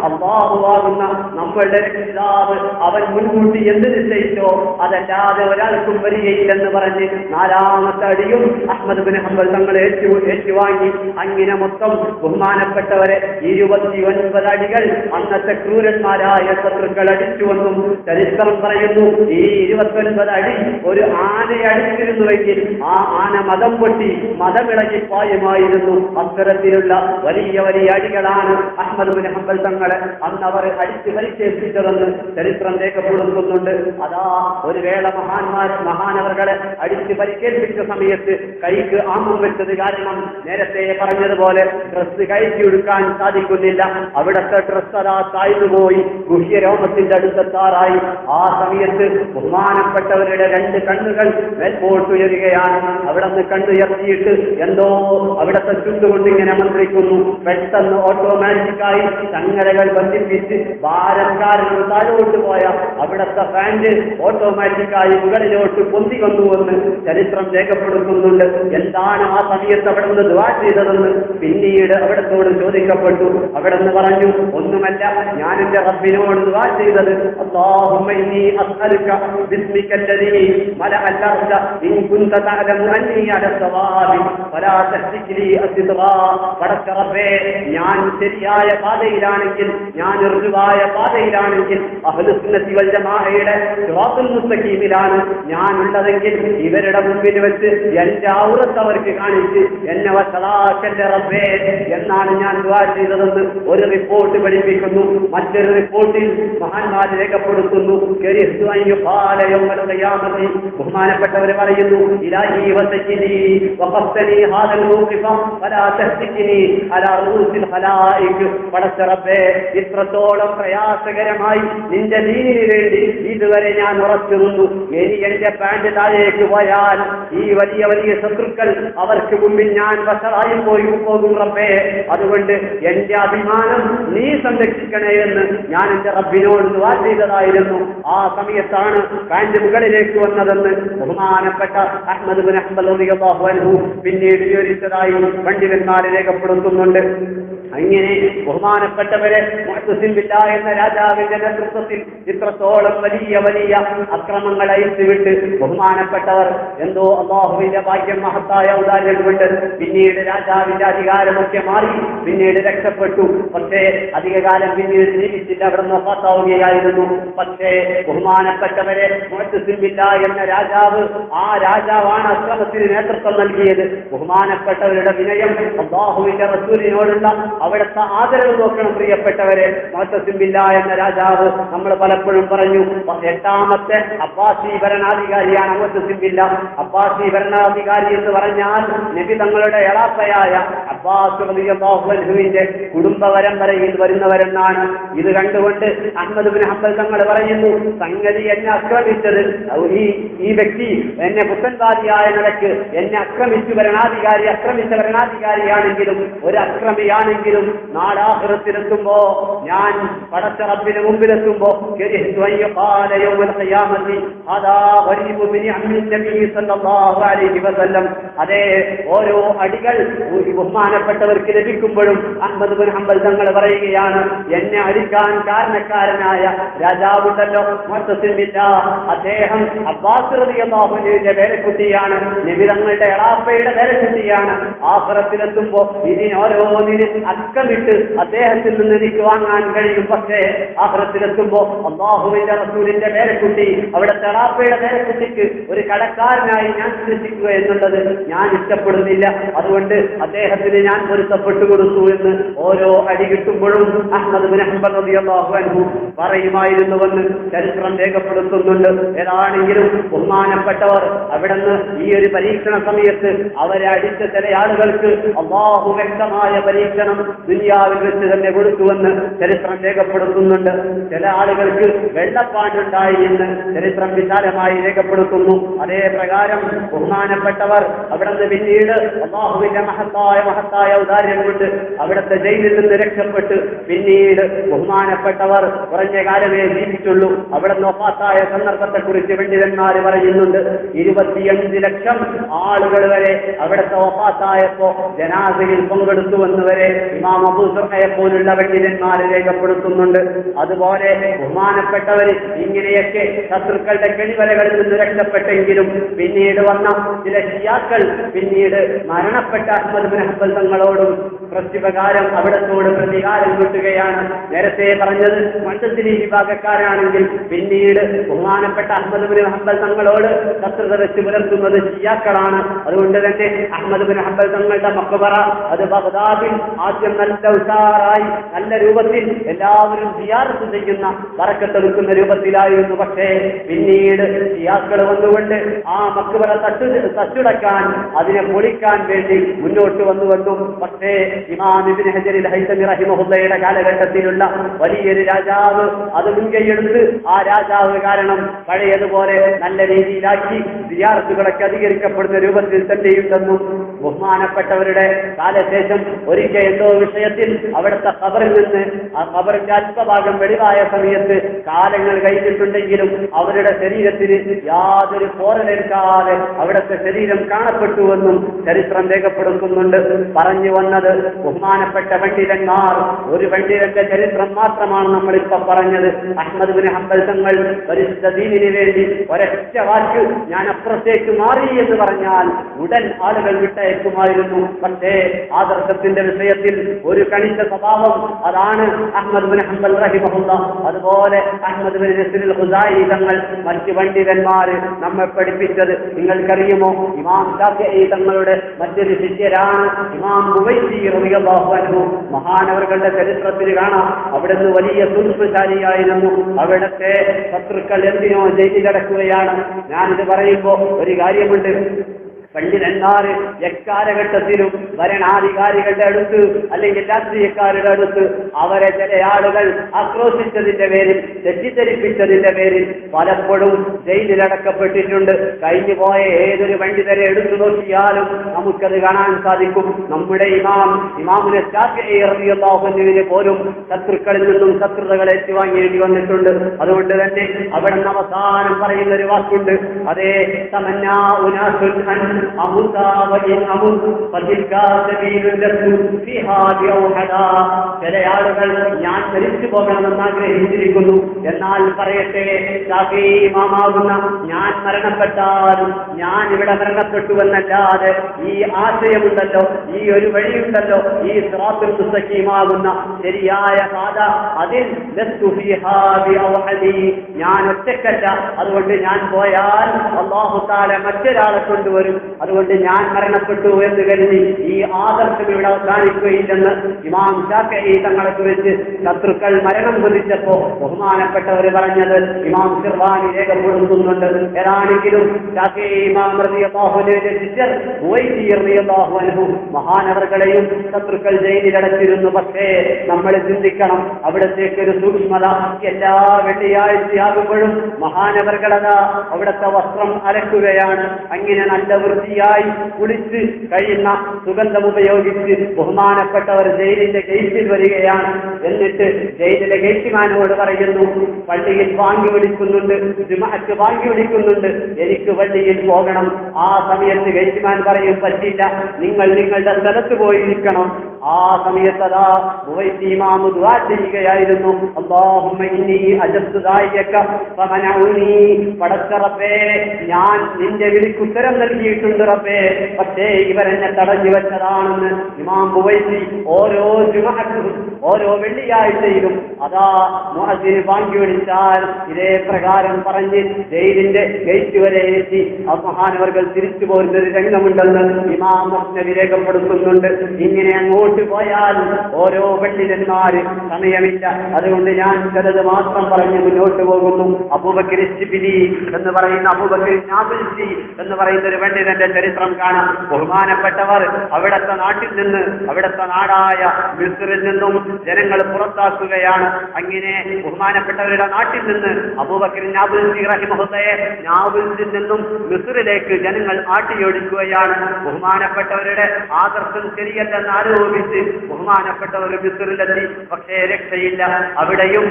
അല്ലാഹുവാകുന്ന നമ്മളുടെ രക്ഷിതാവ് അവൻ മുൻകൂട്ടി എന്ത് നിശ്ചയിച്ചോ അതല്ലാതെ ഒരാൾക്കും വരികയില്ലെന്ന് പറഞ്ഞ് 4ാമത്തെ അടിയും അഹ്മദ് ബിൻ ഹംബൽ തങ്ങൾ ഏറ്റുവാങ്ങി. അങ്ങനെ മൊത്തം ബഹുമാനപ്പെട്ടവരെ 29 അടികൾ അന്നത്തെ ക്രൂരന്മാരായ ശത്രുക്കൾ അടിച്ചുവെന്നും ചരിത്രം പറയുന്നു. ഈ 29 അടി ഒരു ആനയെ അടിച്ചിരുന്നുവെങ്കിൽ ആ ആന മതം പൊട്ടി മതമിളകി പായുമായിരുന്നു. അത്തരത്തിലുള്ള വലിയ വലിയ അടികളാണ് അഹ്മദ് ബിൻ ഹംബൽ തങ്ങളെ അന്നവർ അടിച്ച് പരിക്കേൽപ്പിച്ചതെന്ന് ചരിത്രം രേഖപ്പെടുത്തുന്നുണ്ട്. അതാ ഒരു വേള മഹാനവർകളെ അടിച്ച് പരിക്കേൽപ്പിച്ച സമയത്ത് കൈക്ക് ആമം വെച്ചത് കാരണം നേരത്തെ പറഞ്ഞതുപോലെ ഡ്രസ്സ് കയറ്റി എടുക്കാൻ സാധിക്കുന്നില്ല. അവിടുത്തെ ഡ്രസ്സ് അതാ താഴ്ന്നുപോയി, ഗുഹ്യരോമത്തിന്റെ അടുത്തെത്താറായി. ആ സമയത്ത് ബഹുമാനപ്പെട്ടവരുടെ 2 കണ്ണുകൾ മേൽപോട്ടുയരുകയാണ്. അവിടെ നിന്ന് കണ്ണുയർത്തിയിട്ട് എന്തോ അവിടുത്തെ ചുണ്ടുകൊണ്ട് ഇങ്ങനെ മന്ത്രിക്കുന്നു. പെട്ടെന്ന് ഓട്ടോമാറ്റിക്കായി ചങ്ങലകൾ ബന്ധിപ്പിച്ച് ഭാരക്കാരന് താഴോട്ട് പോയ അവിടുത്തെ പാന്റ് ഓട്ടോമാറ്റിക്കായി മുകളിലോട്ട് പൊന്തിക്കൊണ്ടുവന്ന് ചരിത്രം രേഖപ്പെടുത്തുന്നുണ്ട്. എന്താണ് ആ സമയത്ത് അവിടെ നിന്ന് ദുആ ചെയ്തതെന്ന് പിന്നീട് അവിടത്തോട് ചോദിക്കപ്പെട്ടു. അവിടെ നിന്ന് പറഞ്ഞു, ഒന്നുമല്ല, ഞാൻ എന്റെ റബ്ബിനോട് ദുആ ചെയ്തത്, اللهم إني أسألك باسمك الذي ملأ الأرض إن كنت تعلم أني على الصواب فلا تهلك لي أسدرا. പടച്ച റബ്ബേ, ഞാൻ ശരിയായ പാതയിലാണെങ്കിൽ, ഞാൻ ഋതുവായ പാതയിലാണെങ്കിൽ, അഹ്ലുസുന്നത്തി വൽ ജമാഅയുടെ സിറാത്തുൽ മുസ്തഖീമിലാണ് ഞാൻ ഉള്ളതെങ്കിൽ ഇവരുടെ മുമ്പിൽ വെച്ച് എന്റെ ഔറത്ത് അവർക്ക് കാണിച്ച് എന്നെ വശലാക്കന്റെ റബ്ബേ എന്നാണ് ഞാൻ ദുആ ചെയ്തതെന്ന് ഒരു റിപ്പോർട്ട് പഠിപ്പിക്കുന്നു. മറ്റൊരു റിപ്പോർട്ടിൽ മഹാന്മാർ രേഖപ്പെടുത്തുന്നു, ബഹുമാനപ്പെട്ടവർ പറയുന്നു, ഇലാഹി വസജ്ജിനി വഖഫ്തനി ഹാദൽ മൗഖിഫ ഫലാ തഹ്തിനി അലാ റൂസിൽ ഖലായിക്. പടച്ച റബ്ബേ, ഇത്രത്തോളം പ്രയാസകരമായി നിന്റെ ദീനിന് വേണ്ടി ഇതുവരെ ഞാൻ ഉറച്ചു നിന്നു. ഇനി എന്റെ പാന്റ് താഴേക്ക് പോയാൽ ഈ വലിയ വലിയ ശത്രുക്കൾ അവർക്ക് മുമ്പിൽ ഞാൻ വശറായി പോകും റബ്ബേ. അതുകൊണ്ട് എന്റെ അഭിമാനം നീ സംരക്ഷിക്കണേ എന്ന് ഞാൻ എന്റെ റബ്ബിനോട് ദുആ ചെയ്തതായിരുന്നു. ആ സമയത്താണ് പാന്റ് മുകളിലേക്ക് വന്നതെന്ന് ബഹുമാനപ്പെട്ട അഹ്മദ് ബിൻ ഹംബൽ റളിയല്ലാഹു അൻഹു പിന്നീട് വിവരിച്ചതായി പണ്ഡിതന്മാരെ രേഖപ്പെടുത്തുന്നുണ്ട്. അങ്ങനെ ബഹുമാനപ്പെട്ടവരെ മുഅ്തസിം ബില്ലാഹ് എന്ന രാജാവിന്റെ നേതൃത്വത്തിൽ ഇത്രത്തോളം വലിയ വലിയ അക്രമങ്ങൾ അയച്ചുവിട്ട് ബഹുമാനപ്പെട്ടവർ എന്തോ അല്ലാഹുവിന്റെ ഭാഗ്യം മഹത്തായ ഔദാര്യം കൊണ്ട് പിന്നീട് രാജാവിന്റെ അധികാരമൊക്കെ മാറി പിന്നീട് രക്ഷപ്പെട്ടു. പക്ഷേ അധികകാലം പിന്നീട് ജീവിച്ചില്ല, അവിടെ വഫാത്താവുകയായിരുന്നു. പക്ഷേ ബഹുമാനപ്പെട്ടവരെ മുഅ്തസിം ബില്ലാഹ് എന്ന രാജാവ്, ആ രാജാവാണ് അക്രമത്തിന് നേതൃത്വം നൽകിയത്. ബഹുമാനപ്പെട്ടവരുടെ വിനയം, അല്ലാഹുവിന്റെ റസൂലിനോടുള്ള അവിടുത്തെ ആദരവ് നോക്കണം പ്രിയപ്പെട്ടവരെ. മുഅ്തസിം ബില്ലാഹ് എന്ന രാജാവ് നമ്മൾ പലപ്പോഴും പറഞ്ഞു, 8ാമത്തെ അബ്ബാസി ഭരണാധികാരിയാണ് മുഅ്തസിം ബില്ലാഹ്. അബ്ബാസി ഭരണാധികാരി എന്ന് പറഞ്ഞാൽ നബി തങ്ങളുടെ എളാപ്പയായ അബ്ബാസ് റളിയല്ലാഹു അൻഹുവിന്റെ കുടുംബ പരമ്പരയിൽ വരുന്നവരെന്നാണ്. ഇത് കണ്ടുകൊണ്ട് അഹ്മദ് ബിൻ ഹംബൽ തങ്ങൾ പറയുന്നു, സംഗതി എന്നെ ആക്രമിച്ചത് ഈ വ്യക്തി എന്നെ പുത്തൻവാദിയായ നിലയ്ക്ക് എന്നെ ആക്രമിച്ച ഭരണാധികാരിയാണെങ്കിലും ഒരു അക്രമിയാണെങ്കിലും നാളാഖിറത്തിലെത്തുമ്പോ, ഞാൻ പടച്ച റബ്ബിന് മുമ്പിലെത്തുമ്പോ അതേ ഓരോ അടികൾ ബഹുമാനപ്പെട്ടവർക്ക് ലഭിക്കുമ്പോഴും അഹ്മദ് ബിൻ ഹംബൽ തങ്ങൾ പറയുകയാണ്, എന്നെ അടിക്കാൻ കാരണക്കാരനായ രാജാവുണ്ടല്ലോ മുഅ്തസിം ബില്ലാഹ്, അദ്ദേഹം അബ്ബാസ് റളിയല്ലാഹു അൻഹുവിന്റെ പേരക്കുട്ടിയാണ്, നബി തങ്ങളുടെ എളാപ്പയുടെ പേരക്കുട്ടിയാണ്. ആഖിറത്തിലെത്തുമ്പോ ഇതിനോരോന്നിന് അക്കമിട്ട് അദ്ദേഹത്തിൽ നിന്ന് എനിക്ക് വാങ്ങാൻ കഴിയും. പക്ഷേ ആഖിറത്തിലെത്തുമ്പോ അല്ലാഹുവിന്റെ റസൂലിന്റെ പേരക്കുട്ടി, അവിടുത്തെ എളാപ്പയുടെ പേരക്കുട്ടിക്ക് ഒരു കടക്കാരനായി ഞാൻ സൃഷ്ടിക്കുക എന്നുള്ളത് ഞാൻ ഇഷ്ടപ്പെടുന്നില്ല. അതുകൊണ്ട് അദ്ദേഹത്തിന് ഞാൻ പൊരുത്തപ്പെട്ടു കൊടുത്തു എന്ന് ഓരോ അടി കിട്ടുമ്പോഴും അഹ്മദ് ബിൻ ഹംബൽ റളിയല്ലാഹു അൻഹു പറയുമായിരുന്നുവെന്ന് ചരിത്രം രേഖപ്പെടുത്തുന്നുണ്ട്. ഏതാണെങ്കിലും ബഹുമാനപ്പെട്ടവർ അവിടുന്ന് ഈ ഒരു പരീക്ഷണ സമയത്ത് അവരെ അടിച്ച ചില ആളുകൾക്ക് അല്ലാഹു വ്യക്തമായ പരീക്ഷണം ദുനിയാവിൽ വെച്ച് തന്നെ കൊടുത്തുവെന്ന് ചരിത്രം രേഖപ്പെടുത്തുന്നുണ്ട്. ചില ആളുകൾക്ക് വെള്ളപ്പാണ്ടുണ്ടായി എന്ന് ചരിത്രം വിശാലമായി രേഖപ്പെടുത്തുന്നു. അതേ പ്രകാരം ബഹുമാനപ്പെട്ടവർ അവിടുന്ന് പിന്നീട് അല്ലാഹുവിന്റെ മഹത്തായ ഔദാര്യം കൊണ്ട് അവിടുത്തെ ജയിലിൽ നിന്ന് രക്ഷപ്പെട്ട് പിന്നീട് ബഹുമാനപ്പെട്ടവർ കുറഞ്ഞ കാലമേ ജീവിച്ചുള്ളൂ. അവിടുന്ന് വഫാത്തായ സന്ദർഭത്തെ കുറിച്ച് പണ്ഡിതന്മാർ പറയുന്നുണ്ട്, 25 ലക്ഷം ആളുകൾ വരെ അവിടുത്തെ വഫാത്തായപ്പോ ജനാസയിൽ പങ്കെടുത്തുവെന്ന് വരെ ഇമാം അബൂ സുർഹയെ പോലുള്ള പണ്ഡിതന്മാർ രേഖപ്പെടുത്തുന്നുണ്ട്. അതുപോലെ ബഹുമാനപ്പെട്ടവർ ഇങ്ങനെയൊക്കെ ശത്രുക്കളുടെ കെണിവലകളിൽ നിന്ന് രക്ഷപ്പെട്ടെങ്കിലും പിന്നീട് വന്ന ചില ഷിയാക്കൾ പിന്നീട് മരണപ്പെട്ട അഹ്മദ് ബിൻ ഹംബൽ തങ്ങളോടും പ്രത്യുപകാരം അവിടത്തോട് പ്രതികാരം കിട്ടുകയാണ്. നേരത്തെ പറഞ്ഞത് മുഅ്തസിലി വിഭാഗക്കാരാണെങ്കിൽ പിന്നീട് ബഹുമാനപ്പെട്ട അഹ്മദ് ബിൻ ഹംബൽ തങ്ങളോട് ശത്രുത വെച്ച് പുലർത്തുന്നത് ഷിയാക്കളാണ്. അതുകൊണ്ട് തന്നെ അഹ്മദ് ബിൻ ഹംബൽ തങ്ങളുടെ മഖ്ബറ അത് ബഗ്ദാദിൽ ആദ്യം നല്ല ഉഷാറായി നല്ല രൂപത്തിൽ എല്ലാവരും സിയാറത്ത് ചെയ്യുന്ന ബറക്കത്തെടുക്കുന്ന രൂപത്തിലായിരുന്നു. പക്ഷേ പിന്നീട് ഷിയാക്കൾ വന്നുകൊണ്ട് ആ മഖ്ബറ തച്ചുടക്കാൻ, അതിനെ പൊളിക്കാൻ വേണ്ടി മുന്നോട്ട് വന്നുവെന്നും പക്ഷേ ഇമാം ഇബ്നു ഹജർ ഹൈതമി റഹിമഹുള്ളയുടെ കാലഘട്ടത്തിലുള്ള വലിയൊരു രാജാവ് അത് മുൻകൈയെടുത്ത് ആ രാജാവ് കാരണം പഴയതുപോലെ നല്ല രീതിയിലാക്കി സിയാറത്തുകളൊക്കെ അധികരിക്കപ്പെടുന്ന രൂപത്തിൽ തന്നെയുണ്ടെന്നും ബഹുമാനപ്പെട്ടവരുടെ കാലശേഷം ഒരിക്കൽ എന്തോ വിഷയത്തിൽ അവിടുത്തെ ഖബറിൽ നിന്ന് ആ ഖബറിന്റെ അല്പഭാഗം വെളിവായ സമയത്ത് കാലങ്ങൾ കഴിഞ്ഞിട്ടുണ്ടെങ്കിലും അവരുടെ ശരീരത്തിന് യാതൊരു പോറലേൽക്കാതെ അവിടുത്തെ ശരീരം കാണപ്പെട്ടുവെന്നും ചരിത്രം രേഖപ്പെടുത്തുന്നുണ്ട്. പറഞ്ഞു വന്നത് ബഹുമാനപ്പെട്ട പണ്ഡിതന്മാർ, ഒരു പണ്ഡിതന്റെ ചരിത്രം മാത്രമാണ് നമ്മളിപ്പോ പറഞ്ഞത്. അഹ്മദ് ബിൻ ഹംബൽ തങ്ങൾ പരിശുദ്ധ ദീനിന് വേണ്ടി ഒരൊറ്റ വാക്ക് ഞാൻ അപ്പുറത്തേക്ക് മാറി എന്ന് പറഞ്ഞാൽ ഉടൻ ആളുകൾ വിട്ടയക്കുമായിരുന്നു. പക്ഷേ ആദർശത്തിന്റെ വിഷയത്തിൽ ഒരു കണിച്ച സ്വഭാവം, അതാണ് അഹ്മദ് ബിൻ ഹംബൽ റഹിമഹുല്ലാ. അതുപോലെ അഹ്മദ് ബിൻ നസ്റുൽ ഖുസായി തങ്ങൾ, മറ്റ് പണ്ഡിതന്മാർ നമ്മെ പഠിപ്പിച്ചത് നിങ്ങൾക്കറിയുമോ? ഇമാം ശാഫിഈ തങ്ങളുടെ മറ്റൊരു ശിഷ്യരാണ് ഇമാം ബുവൈസി റളിയല്ലാഹു അൻഹു. മഹാനവറുകളുടെ ചരിത്രത്തിൽ കാണാം, അവിടുന്ന് വലിയ സുൽഫുശാലിയായിരുന്നു. അവിടുത്തെ ശത്രുക്കൾ എന്തിനോ ജയിലിലടക്കുകയാണ്. ഞാനിത് പറയുമ്പോ ഒരു കാര്യമുണ്ട്, പണ്ഡിതന്മാർ എക്കാലഘട്ടത്തിലും ഭരണാധികാരികളുടെ അടുത്ത് അല്ലെങ്കിൽ രാഷ്ട്രീയക്കാരുടെ അടുത്ത് അവരെ ചില ആളുകൾ ആക്രോശിച്ചതിന്റെ പേരിൽ, തെറ്റിദ്ധരിപ്പിച്ചതിന്റെ പേരിൽ പലപ്പോഴും ജയിലിലടക്കപ്പെട്ടിട്ടുണ്ട്. കഴിഞ്ഞു പോയ ഏതൊരു പണ്ഡിതരെ എടുത്തു നോക്കിയാലും നമുക്കത് കാണാൻ സാധിക്കും. നമ്മുടെ ഇമാമുൽ ശാഫിഈ റളിയല്ലാഹു അൻഹുവിനെ പോലും ശത്രുക്കളിൽ നിന്നും ശത്രുതകൾ ഏറ്റുവാങ്ങേണ്ടി വന്നിട്ടുണ്ട്. അതുകൊണ്ട് തന്നെ അവിടെ അവസാനം പറയുന്ന ഒരു വാക്കുണ്ട്, അതേ തമന്നാ ഉനാസുൻ ചില ആളുകൾ ഞാൻ മരിച്ചു പോകണമെന്ന് ആഗ്രഹിച്ചിരിക്കുന്നു. എന്നാൽ പറയട്ടെ, ഇമാമാകുന്ന ഞാൻ മരണപ്പെട്ടാൽ ഞാൻ ഇവിടെ മരണപ്പെട്ടുവെന്നല്ലാതെ ഈ ആശയമുണ്ടല്ലോ, ഈ ഒരു വഴിയുണ്ടല്ലോ, ഈ സിറാത്തുൽ മുസ്തഖീമാകുന്ന ശരിയായ പാത, അതിൽ ഞാൻ ഒറ്റക്കല്ല. അതുകൊണ്ട് ഞാൻ പോയാൽ അല്ലാഹു തആല മറ്റൊരാളെ കൊണ്ടുവരും. അതുകൊണ്ട് ഞാൻ മരണപ്പെട്ടു എന്ന് കരുതി ഈ ആദർശം ഇവിടെ അവസാനിക്കുകയില്ലെന്ന് ഇമാം ശാഫിഈ തങ്ങളെ കുറിച്ച് ശത്രുക്കൾ മരണം കൊതിച്ചപ്പോ ബഹുമാനപ്പെട്ടവർ പറഞ്ഞത് ഇമാം ശിർവാനി രേഖപ്പെടുത്തുന്നുണ്ട്. ഏതാണെങ്കിലും ശാഫിഈ ഇമാം റളിയല്ലാഹു അൻഹുവിന്റെ ശിഷ്യർ ഉവൈസി റളിയല്ലാഹു അൻഹു മഹാനവർകളെയും ശത്രുക്കൾ ജയിലിലടച്ചിരുന്നു. പക്ഷേ നമ്മൾ ചിന്തിക്കണം, അവിടത്തേക്ക് ഒരു സൂക്ഷ്മത. എല്ലാ വെള്ളിയാഴ്ചയാകുമ്പോഴും മഹാനവർകളത അവിടുത്തെ വസ്ത്രം അലക്കുകയാണ്. അങ്ങനെ നല്ല വൃത്തിയായി കുളിച്ച് കഴിയുന്ന സുഗന്ധം ഉപയോഗിച്ച് ബഹുമാനപ്പെട്ടവർ ജയിലിന്റെ ഗേറ്റിൽ വരികയാണ്. എന്നിട്ട് ജയിലിലെ ഗേറ്റുമാനോട് പറയുന്നു, പള്ളിയിൽ വാങ്ങി വിളിക്കുന്നുണ്ട്, ജുമഅക്ക് വാങ്ങി വിളിക്കുന്നുണ്ട്, എനിക്ക് പള്ളിയിൽ പോകണം. ആ സമയത്ത് ഗേറ്റുമാൻ പറയും, പറ്റില്ല, നിങ്ങൾ നിങ്ങളുടെ സ്ഥലത്ത് പോയിരിക്കണം. ആ സമയത്തതാ ഉവൈസി ഇമാം ദുആ ചെയ്യുകയായിരുന്നു, അല്ലാഹുമ്മ ഇന്നി അജബ്തു ദാഇയക ഫമനഉനി. പടച്ച റബ്ബേ, ഞാൻ നിന്റെ വിളിക്ക് ഉത്തരം നൽകിയിട്ടുണ്ട് റബ്ബേ, പക്ഷേ ഇവരെന്നെ തടഞ്ഞു വെച്ചതാണെന്ന് ഇമാം ഉവൈസി ഓരോ ജുമഅക്കും ഓരോ വെള്ളിയാഴ്ചയിലും അതാ മുഅദ്ദിൻ വാങ്ങി വിളിച്ചാൽ ഇതേ പ്രകാരം പറഞ്ഞ് ജയിലിന്റെ ഗേറ്റ് വരെ എത്തി ആ മഹാനവർകൾ തിരിച്ചു പോരുന്ന ഒരു രംഗമുണ്ടെന്ന് ഇമാം മുസ്നദ് രേഖപ്പെടുത്തുന്നുണ്ട്. ഇങ്ങനെ അങ്ങോട്ട് പോയാൽ ഓരോ പണ്ഡിതന്മാര് സമയമില്ല. അതുകൊണ്ട് ഞാൻ ചിലത് മാത്രം പറഞ്ഞ് മുന്നോട്ട് പോകുന്നു. അബൂബക്കർ ശിബിലി എന്ന് പറയുന്ന അബൂബക്കർ നാബിൽസി എന്ന് പറയുന്ന ഒരു പണ്ഡിതന്റെ ചരിത്രം കാണാം. ബഹുമാനപ്പെട്ടവർ അവിടുത്തെ നാട്ടിൽ നിന്ന്, അവിടുത്തെ നാടായ മിസ്റിൽ നിന്നും ജനങ്ങൾ പുറത്താക്കുകയാണ്. അങ്ങനെ ബഹുമാനപ്പെട്ടവരുടെ നാട്ടിൽ നിന്ന് അബൂബക്കർ നാബിൽസി റഹിമഹുല്ലയെ നാബിൽസിൽ നിന്നും മിസ്റിലേക്ക് ജനങ്ങൾ ആട്ടിയോടിക്കുകയാണ്. ബഹുമാനപ്പെട്ടവരുടെ ആദർശം ശരിയല്ലെന്ന് ആരോപിച്ച് ബഹുമാനപ്പെട്ടവർ മിസ്റിലെത്തി. പക്ഷേ രക്ഷയില്ല. അവിടെയും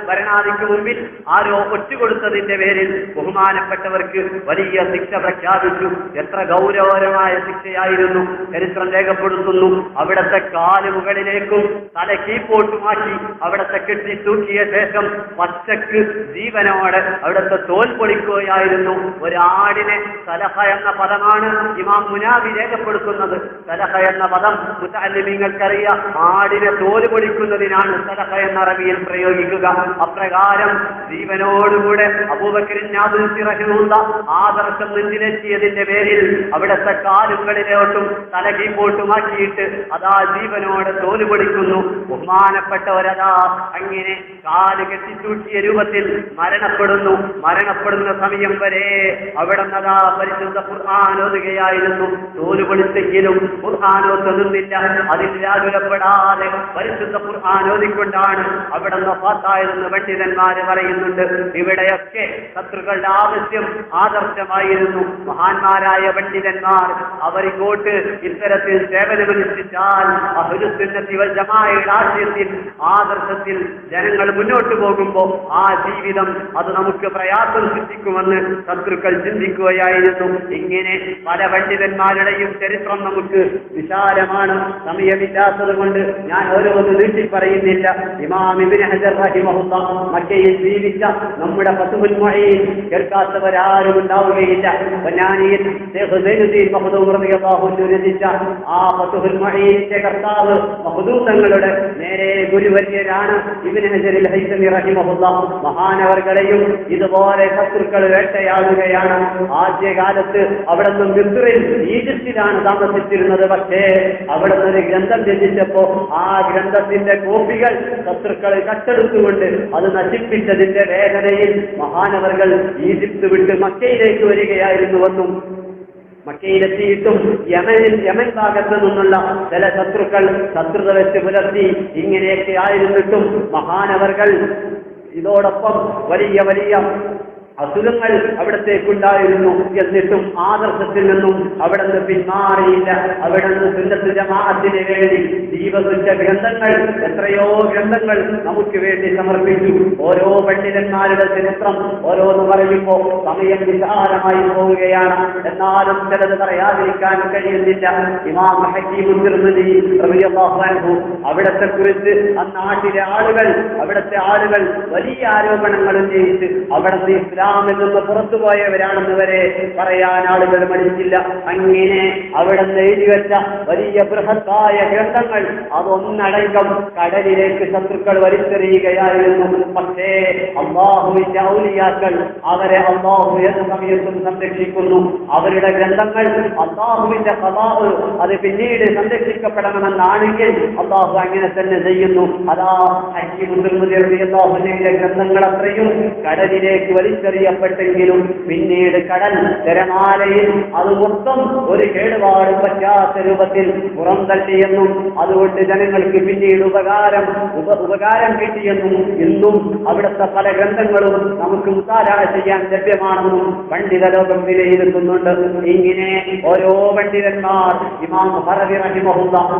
ഭരണാധിക്ക് മുമ്പിൽ ആരോ ഒറ്റുകൊടുത്തതിന്റെ പേരിൽ ബഹുമാനപ്പെട്ടവർക്ക് വലിയ ശിക്ഷ പ്രഖ്യാപിച്ചു. എത്ര ഗൗരവകരമായ ശിക്ഷയായിരുന്നു ചരിത്രം രേഖപ്പെടുത്തുന്നു. അവിടത്തെ കാല് മുകളിലേക്കും തല കീഴ്പോട്ടുമാക്കി അവിടത്തെ കെട്ടി തൂക്കിയ ശേഷം പച്ചക്ക് ജീവനോടെ അവിടുത്തെ തോൽ പൊളിക്കുകയായിരുന്നു. ഒരാടിനെ സലഹ എന്ന പദമാണ് ഇമാം മുനാവി രേഖപ്പെടുത്തുന്നത്. സലഹ എന്ന പദം മുതഅല്ലിമീങ്ങൾക്കറിയാം, ആടിനെ തോല് പൊളിക്കുന്നതിനാണ് സലഹ എന്ന അറബിയിൽ പ്രയോഗിക്കുക. അപ്രകാരം ജീവനോടുകൂടെ അബൂബക്കർ നാബിൽസി റഹിമഹുല്ലാ ആദർശം നെഞ്ചിലെത്തിയതിന്റെ പേരിൽ അവിടുത്തെ കാലുകളിലോട്ടും തലകീപ്പോട്ടുമാക്കിയിട്ട് അതാ ജീവനോടെ തോല് പൊളിക്കുന്നു. ബഹുമാനപ്പെട്ടവരതാ അങ്ങനെ കാല് കെട്ടിത്തൂക്കിയ രൂപത്തിൽ മരണപ്പെടുന്നു. മരണപ്പെടുന്ന സമയം വരെ അവിടെ നതാ പരിശുദ്ധ ഖുർആൻ ഓതുകയായിരുന്നു. തോല് പൊളിച്ചെങ്കിലും ഖുർആൻ ഓതുന്നില്ല. അതിൽ വ്യാകുലപ്പെടാതെ പരിശുദ്ധ ഖുർആൻ ഓതിക്കൊണ്ടാണ് അവിടെ വഫാത്തായെന്ന് പണ്ഡിതന്മാര് പറയുന്നുണ്ട്. ഇവിടെയൊക്കെ ശത്രുക്കളുടെ ആവശ്യം ആദർശമായിരുന്നു. മഹാന്മാരായ പണ്ഡിതന്മാർ അവരിങ്ങോട്ട് ഇത്തരത്തിൽ സേവനമനുഷ്ഠിച്ചാൽ അഹ്ലുസുന്നത്തി വൽ ജമാഅയുടെ ആശയത്തിൽ ആദർശത്തിൽ ജനങ്ങൾ മുന്നോട്ട് പോകുമ്പോൾ ആ ജീവിതം അത് നമുക്ക് പ്രയാസം സൃഷ്ടിക്കുമെന്ന് ശത്രുക്കൾ ചിന്തിക്കുകയായിരുന്നു. ഇങ്ങനെ പല പണ്ഡിതന്മാരുടെയും ചരിത്രം നമുക്ക് വിശാലമാണ്. സമയമില്ലാത്തത് കൊണ്ട് ഞാൻ ഓരോന്ന് നീട്ടി പറയുന്നില്ല. ഇമാം ഇബ്നു ഹജർ റഹിമഹുല്ലാ മക്കയിൽ ജീവിച്ച നമ്മുടെ ഫത്ഹുൽ മുഈൻ കേൾക്കാത്തവരാരും ഉണ്ടാവുകയില്ല. പൊന്നാനിയിൽ ശൈഖ് സൈനുദ്ദീൻ മഖ്ദൂം റളിയല്ലാഹു അൻഹു രചിച്ച ആ ഫത്ഹുൽ മുഈനിന്റെ കർത്താവ് മഖ്ദൂം തങ്ങളുടെ നേരെ ഗുരുവര്യരാണ് ഇബ്നു ഹജർ അൽ ഹൈതമി റഹിമഹുല്ലാ. മഹാനവർകളെയും ഇതുപോലെ ശത്രുക്കൾ വേട്ടയാടുകയാണ്. ആദ്യകാലത്ത് അവിടെ നിന്ന് മിസ്റിൽ ഈജിപ്തിലാണ് താമസിച്ചിരുന്നത്. പക്ഷേ അവിടെ നിന്ന് ഒരു ഗ്രന്ഥം രചിച്ചപ്പോ ആ ഗ്രന്ഥത്തിന്റെ കോപ്പികൾ ശത്രുക്കൾ കട്ടെടുത്തുകൊണ്ട് അത് നശിപ്പിച്ചതിന്റെ വേദനയിൽ മഹാനവർകൾ ഈജിപ്ത് വിട്ട് മക്കയിലേക്ക് വരികയായിരുന്നുവെന്നും മക്കയിലെത്തിയിട്ടും യമൻ ഭാഗത്ത് നിന്നുള്ള ചില ശത്രുക്കൾ ശത്രുത വെച്ച് പുലർത്തി. ഇങ്ങനെയൊക്കെ ആയിരുന്നിട്ടും മഹാനവർകൾ ഇതോടൊപ്പം വലിയ വലിയ അസുഖങ്ങൾ അവിടത്തേക്കുണ്ടായിരുന്നു. എന്നിട്ടും ആദർശത്തിൽ നിന്നും അവിടെ നിന്ന് പിന്മാറിയില്ല. അവിടെ നിന്ന് സുന്നത്ത് ജമാഅത്തിന് വേണ്ടി ദീപസുറ്റ ഗ്രന്ഥങ്ങൾ, എത്രയോ ഗ്രന്ഥങ്ങൾ നമുക്ക് വേണ്ടി സമർപ്പിച്ചു. ഓരോ പണ്ഡിതന്മാരുടെ ചരിത്രം ഓരോന്ന് പറയുമ്പോൾ സമയം വിശാലമായി പോവുകയാണ്. എന്നാലും ചിലത് പറയാതിരിക്കാൻ കഴിയുന്നില്ല. ഇമാം ഹക്കീം തിർമിദി റളിയല്ലാഹു അൻഹു അവിടത്തെ കുറിച്ച് അവിടുത്തെ ആളുകൾ വലിയ ആരോപണങ്ങൾ ഉന്നയിച്ച് അവിടുത്തെ ഇസ്ലാമിൽ നിന്ന് പുറത്തുപോയവരാണെന്ന് വരെ പറയാൻ ആളുകൾ മടിച്ചില്ല. അങ്ങനെ അവിടുന്ന് എഴുതിവെച്ച വലിയ ബൃഹത്തായ ഗ്രന്ഥങ്ങൾ അതൊന്നടങ്കം കടലിലേക്ക് ശത്രുക്കൾ വലിച്ചെറിയുകയായിരുന്നു. പക്ഷേ അല്ലാഹുവിന്റെ ഔലിയാക്കൾ അവരെ അല്ലാഹു ഏത് സമയത്തും സംരക്ഷിക്കുന്നു. അവരുടെ ഗ്രന്ഥങ്ങൾ അല്ലാഹുവിന്റെ ഖദാഅ് അത് പിന്നീട് സംരക്ഷിക്കപ്പെടണമെന്നാണെങ്കിൽ അല്ലാഹു അങ്ങനെ തന്നെ ചെയ്യുന്നു. അതാ ഹക്കീം തിർമിദി റളിയല്ലാഹു അൻഹുവിന്റെ ഗ്രന്ഥങ്ങൾ അത്രയും കടലിലേക്ക് വലിച്ചെറിയപ്പെട്ടെങ്കിലും പിന്നീട് കടൽ തിരമാലയിൽ അത് മൊത്തം ഒരു കേടുപാടും പറ്റാത്ത രൂപത്തിൽ പുറംതള്ളിയെന്നും അതുകൊണ്ട് ജനങ്ങൾക്ക് പിന്നീട് ഉപകാരം കിട്ടിയെന്നും ഇന്നും അവിടുത്തെ പല ഗ്രന്ഥങ്ങളും നമുക്ക് മുതാലാ ചെയ്യാൻ ലഭ്യമാണെന്നും പണ്ഡിത ലോകം വിലയിരുത്തുന്നുണ്ട്. ഇങ്ങനെ ഓരോ പണ്ഡിതന്മാർ ഇമാം ബുഖാരി റഹിമഹുല്ലാഹ്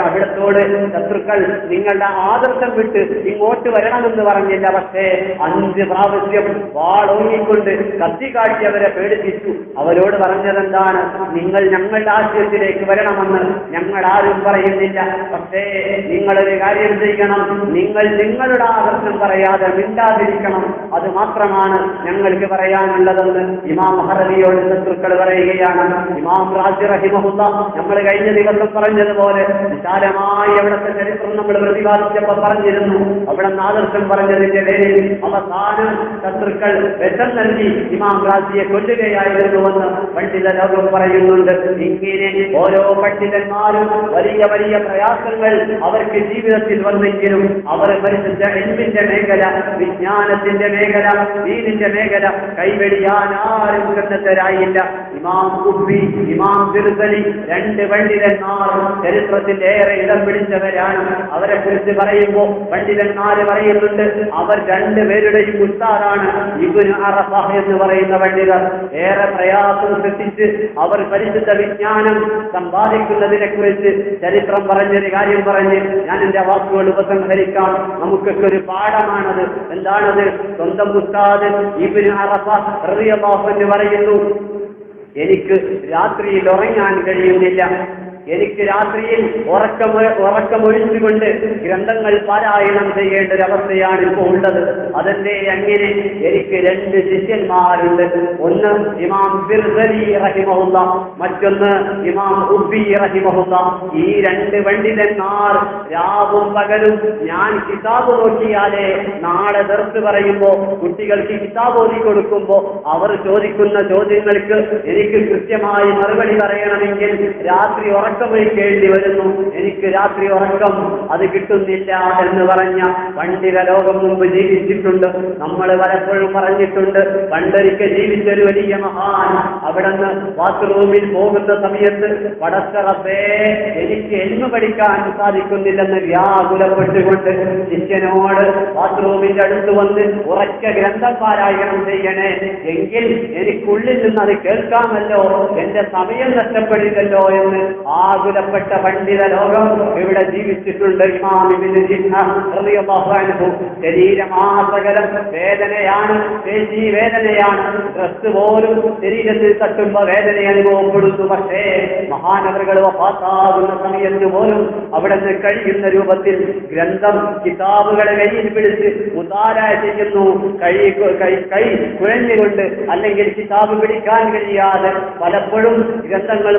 അവിടത്തോട് ശത്രുക്കൾ നിങ്ങളുടെ ആദർശം വിട്ട് ഇങ്ങോട്ട് വരണമെന്ന് പറഞ്ഞില്ല. പക്ഷേ 5 പ്രാവശ്യം വാളോങ്ങിക്കൊണ്ട് കത്തി കാട്ടിയവരെ പേടിപ്പിച്ചു. അവരോട് പറഞ്ഞതെന്താണ്? നിങ്ങൾ ഞങ്ങളുടെ ആശയത്തിലേക്ക് വരണമെന്ന് ഞങ്ങൾ ആരും പറയുന്നില്ല. പക്ഷേ നിങ്ങളൊരു കാര്യം ചെയ്യണം, നിങ്ങൾ നിങ്ങളുടെ ആദർശം പറയാതെ മിണ്ടാതിരിക്കണം. അത് മാത്രമാണ് ഞങ്ങൾക്ക് പറയാനുള്ളതെന്ന് ഇമാം ഹറവിയോട് ശത്രുക്കൾ പറയുകയാണ്. ഇമാം റാസി റഹിമഹുല്ലാഹ് നമ്മൾ കഴിഞ്ഞ ദിവസം പറഞ്ഞതുപോലെ വിശാലമായി അവിടുത്തെ ചരിത്രം നമ്മൾ പ്രതിപാദിച്ചപ്പോൾ പറഞ്ഞിരുന്നു. അവിടെ ആദർശം പറഞ്ഞതിന്റെ പേരിൽ അവസാനം ശത്രുക്കൾ വിഷം നൽകി ഇമാം റാസിയെ കൊല്ലുകയായിരുന്നുവെന്ന് പണ്ഡിത ലോകം പറയുന്നുണ്ട്. ഇങ്ങനെ ഓരോ പണ്ഡിതന്മാരും വലിയ വലിയ പ്രയാസങ്ങൾ അവർക്ക് ജീവിതത്തിൽ വന്നെങ്കിലും അവർ പരിശുദ്ധ ഇൽമിന്റെ മേഖല, വിജ്ഞാനത്തിന്റെ മേഖല, ദീനിന്റെ മേഖല കൈവെടിയാൻ ആരും കണ്ടെത്തരായില്ല. ഇമാം ഖുബ്ബി, ഇമാം തിർസലി 2 പണ്ഡിതന്മാർ ചരിത്രത്തിൽ ഏറെ ഇടം പിടിച്ചവരാണ്. അവരെ കുറിച്ച് പറയുമ്പോൾ പണ്ഡിതന്മാര് പറയുന്നുണ്ട് അവർ 2 പേരുടെയും ഉസ്താദാണ് ഇബ്നു അറഫ എന്ന് പറയുന്ന പണ്ഡിതർ. ഏറെ പ്രയാസം സൃഷ്ടിച്ച് അവർ പരിശുദ്ധ വിജ്ഞാനം സമ്പാദിക്കുന്നതിനെ കുറിച്ച് ചരിത്രം പറഞ്ഞൊരു കാര്യം പറഞ്ഞ് ഞാൻ എന്റെ വാക്കുകൾ ഉപസംഹരിക്കാം. നമുക്കൊക്കെ ഒരു പാഠമാണത്. എന്താണത്? സ്വന്തം ഉസ്താദ് ഇബ്നു അറഫ റളിയല്ലാഹു അൻഹു പറയുന്നു, എനിക്ക് രാത്രിയിൽ ഉറങ്ങാൻ കഴിയുന്നില്ല. എനിക്ക് രാത്രിയിൽ ഉറക്കമൊഴിച്ചുകൊണ്ട് ഗ്രന്ഥങ്ങൾ പാരായണം ചെയ്യേണ്ട ഒരവസ്ഥയാണ് ഇപ്പോൾ ഉള്ളത്. അതെന്റെ അങ്ങനെ എനിക്ക് 2 ശിഷ്യന്മാരുണ്ട്. ഒന്ന് ഇമാം തിർസലി റഹിമഹുല്ലാഹ്, മറ്റൊന്ന് ഇമാം ഖുബ്ബി റഹിമഹുല്ലാഹ്. ഈ 2 പണ്ഡിതന്മാർ രാവും പകലും ഞാൻ കിതാബ് നോക്കിയാലേ നാളെ ദർസ് പറയുമ്പോ കുട്ടികൾക്ക് കിതാബ് ഓതി കൊടുക്കുമ്പോ അവർ ചോദിക്കുന്ന ചോദ്യങ്ങൾക്ക് എനിക്ക് കൃത്യമായി മറുപടി പറയണമെങ്കിൽ രാത്രി ഉറക്കമൊഴിക്കേണ്ടി വരുന്നു. എനിക്ക് രാത്രി ഉറക്കം അത് കിട്ടുന്നില്ല എന്ന് പറഞ്ഞ പണ്ഡിത ലോകം മുമ്പ് ജീവിച്ചിട്ടുണ്ട്. നമ്മൾ പലപ്പോഴും പറഞ്ഞിട്ടുണ്ട്, പണ്ടൊരിക്കൽ ജീവിച്ചൊരു വലിയ മഹാൻ അവിടുന്ന് ബാത്റൂമിൽ പോകുന്ന സമയത്ത് പടച്ച റബ്ബേ എനിക്ക് എൽമ് പഠിക്കാൻ സാധിക്കുന്നില്ലെന്ന് വ്യാകുലപ്പെട്ടുകൊണ്ട് ശിഷ്യനോട് ബാത്റൂമിന്റെ അടുത്ത് വന്ന് ഉറച്ച ഗ്രന്ഥം പാരായണം ചെയ്യണേ, എങ്കിൽ എനിക്കുള്ളിൽ നിന്ന് അത് കേൾക്കാമല്ലോ, എന്റെ സമയം നഷ്ടപ്പെടില്ലല്ലോ എന്ന് ആകുലപ്പെട്ട പണ്ഡിത ലോകം ഇവിടെ ജീവിച്ചിട്ടുണ്ട്. ഇമാം ഇബ്നു ജിഹ്ഹ റളിയല്ലാഹു അൻഹു ശരീരമാസകലം വേദനയാണ്, പേശി വേദനയാണ്, ഡ്രസ് പോലും ശരീരത്തിൽ തട്ടുമ്പോ വേദന അനുഭവപ്പെടുന്നു. പക്ഷേ മഹാനവറുകൾ വഫാത്താകുന്ന സമയത്ത് പോലും അവിടെ നിന്ന് കഴിയുന്ന രൂപത്തിൽ ഗ്രന്ഥം കിതാബുകളെ കയ്യിൽ പിടിച്ച് മുതാല ചെയ്യുന്നു. കൈ കുഴഞ്ഞുകൊണ്ട് അല്ലെങ്കിൽ കിതാബ് പിടിക്കാൻ കഴിയാതെ പലപ്പോഴും ഗ്രന്ഥങ്ങൾ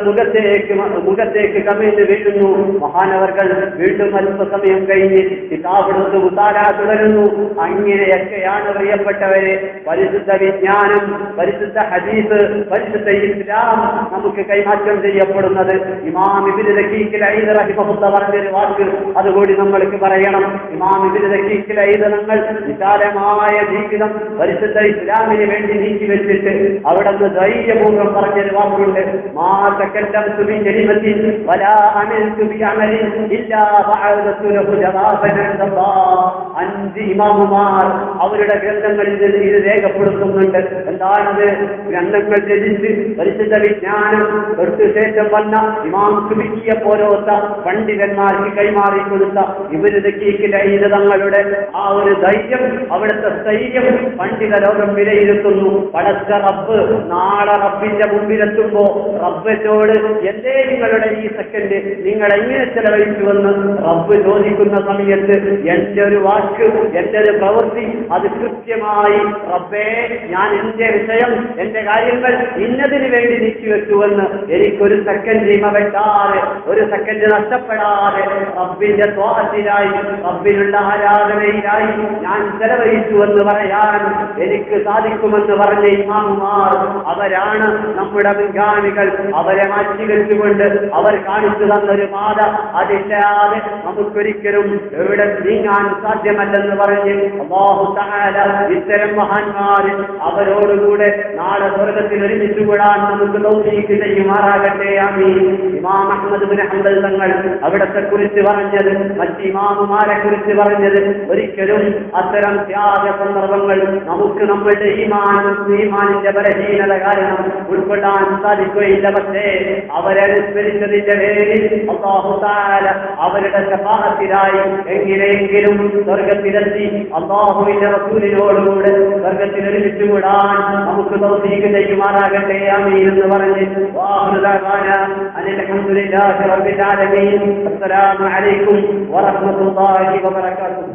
മുഖത്തേക്ക് കമിഴ്ന്ന് വീഴുന്നു. മഹാനവർകൾ വീണ്ടും അല്പസമയം കഴിഞ്ഞ് കിതാബെടുത്ത് മുതാല തുടരുന്നു. അങ്ങനെയൊക്കെയാണ് പ്രിയപ്പെട്ടവരെ പരിശുദ്ധ വിജ്ഞാനം, പരിശുദ്ധ ഹദീസ്, പരിശുദ്ധ ഇസ്ലാം നമുക്ക് കൈമാറ്റം ചെയ്യപ്പെടുന്നത്. ഇമാം ഇബ്നു ദഖീഖ് അൽ-ഐദ് റഹിമഹുല്ലാഹ് പറഞ്ഞൊരു വാക്ക് അതുകൂടി നമ്മൾക്ക് പറയണം. ഇമാം ഇബ്നു ദഖീഖ് അൽ-ഐദ് തങ്ങൾ വിശാലമായ ജീവിതം പരിശുദ്ധ ഇസ്ലാമിന് വേണ്ടി നീക്കി വെച്ചിട്ട് അവിടെ നിന്ന് ധൈര്യപൂർവ്വം പറഞ്ഞൊരു വാക്കുണ്ട്, മാ തകല്ലംതു ബി കലിമത്തിൻ വലാ അമിൽതു ബിഅമലിൻ ഇല്ലാ ബഅദതു ലഹു ജവാബൻ അല്ലാഹ്. 5 ഇമാമുമാർ അവരുടെ ഗ്രന്ഥങ്ങളിൽ ഇത് രേഖപ്പെടുത്തുന്നുണ്ട്. എന്താണത്? ഗ്രന്ഥങ്ങൾ രചിച്ച് പരിശുദ്ധ വിജ്ഞാനം ശേഷം വന്ന ഇമാം സുബിക്കിയെ പോലോത്ത പണ്ഡിതന്മാർക്ക് കൈമാറിക്കൊടുത്ത ഇബ്നു ദഖീഖ് അൽ-ഈദ് തങ്ങളുടെ ആ ഒരു ധൈര്യം, അവിടുത്തെ സ്ഥൈര്യം പണ്ഡിത ലോകം വിലയിരുത്തുന്നു. പടച്ച റബ്ബ് നാളെ റബ്ബിന്റെ മുമ്പിലെത്തുമ്പോ റബ്ബിനോട് എന്തേ നിങ്ങളുടെ ഈ സെക്കൻഡ് നിങ്ങൾ എങ്ങനെ ചെലവഴിച്ചുവെന്ന് റബ്ബ് ചോദിക്കുന്ന സമയത്ത് എന്റെ ഒരു വാക്ക്, എന്റെ ഒരു പ്രവൃത്തി അത് കൃത്യമായി റബ്ബേ ഞാൻ എന്റെ വിഷയം, എന്റെ കാര്യങ്ങൾ ഇന്നതിന് വേണ്ടി നീക്കിവെച്ചുവെന്ന് എനിക്കൊരു സെക്കൻഡ് ഇമവെട്ടാതെ, ഒരു സെക്കൻഡ് നഷ്ടപ്പെടാതെ റബ്ബിന്റെ ത്വാഅത്തിലായി, റബ്ബിനുള്ള ആരാധനയിലായി ഞാൻ ചെലവഴിച്ചുവെന്ന് പറയാൻ എനിക്ക് സാധിക്കുമെന്ന് പറഞ്ഞ ഇമാമുമാർ അവരാണ് നമ്മുടെ മുൻഗാമികൾ. അവരെ മാറ്റിവെച്ചുകൊണ്ട് അവർ കാണിച്ചു തന്നൊരു പാത, അതില്ലാതെ നമുക്കൊരിക്കലും എവിടെ നീങ്ങാൻ സാധ്യമല്ലെന്ന് പറഞ്ഞ് അല്ലാഹു തആല ഇത്തരം മഹാന്മാര് അവരോടുകൂടെ നാളെ സ്വർഗത്തിൽ ഒരുമിച്ചുകൂടാൻ നമുക്ക് തൗഫീഖ് ചെയ്യുമാറാകട്ടെ. ആമീൻ. ഇമാം അഹ്മദ് ഇബ്നു ഹംബൽ തങ്ങൾ അവിടത്തെ കുറിച്ച് പറഞ്ഞത്, മറ്റ് ഇമാമുമാരെ കുറിച്ച് പറഞ്ഞത്, ഒരിക്കലും അത്തരം ത്യാഗ സന്ദർഭങ്ങൾ നമുക്ക് നമ്മളുടെ ഈമാനിന്റെ ബലഹീനത കാരണം ഉൾക്കൊള്ളാൻ സാധിക്കുകയില്ല. പക്ഷേ അവരനുസ്മരിച്ചതിന്റെ പേരിൽ അല്ലാഹു തആല അവരുടെ ശഫാഅത്തിലായി എങ്ങനെയെങ്കിലും സ്വർഗത്തിലെത്തി അല്ലാഹുവിന്റെ റസൂലിനോടുകൂടെ സ്വർഗത്തിൽ ഒരുമിച്ചുകൂടാൻ നമുക്ക് തൗഫീഖ് ചെയ്യുമാറാകട്ടെ. ആമീൻ എന്ന് പറഞ്ഞ് വാഹിറു ദഅവാനാ അനിൽ ഹംദുലില്ലാഹി റബ്ബിൽ ആലമീൻ. അസ്സലാമു അലൈക്കും വറഹ്മത്തുള്ളാഹി വബറകാതുഹു.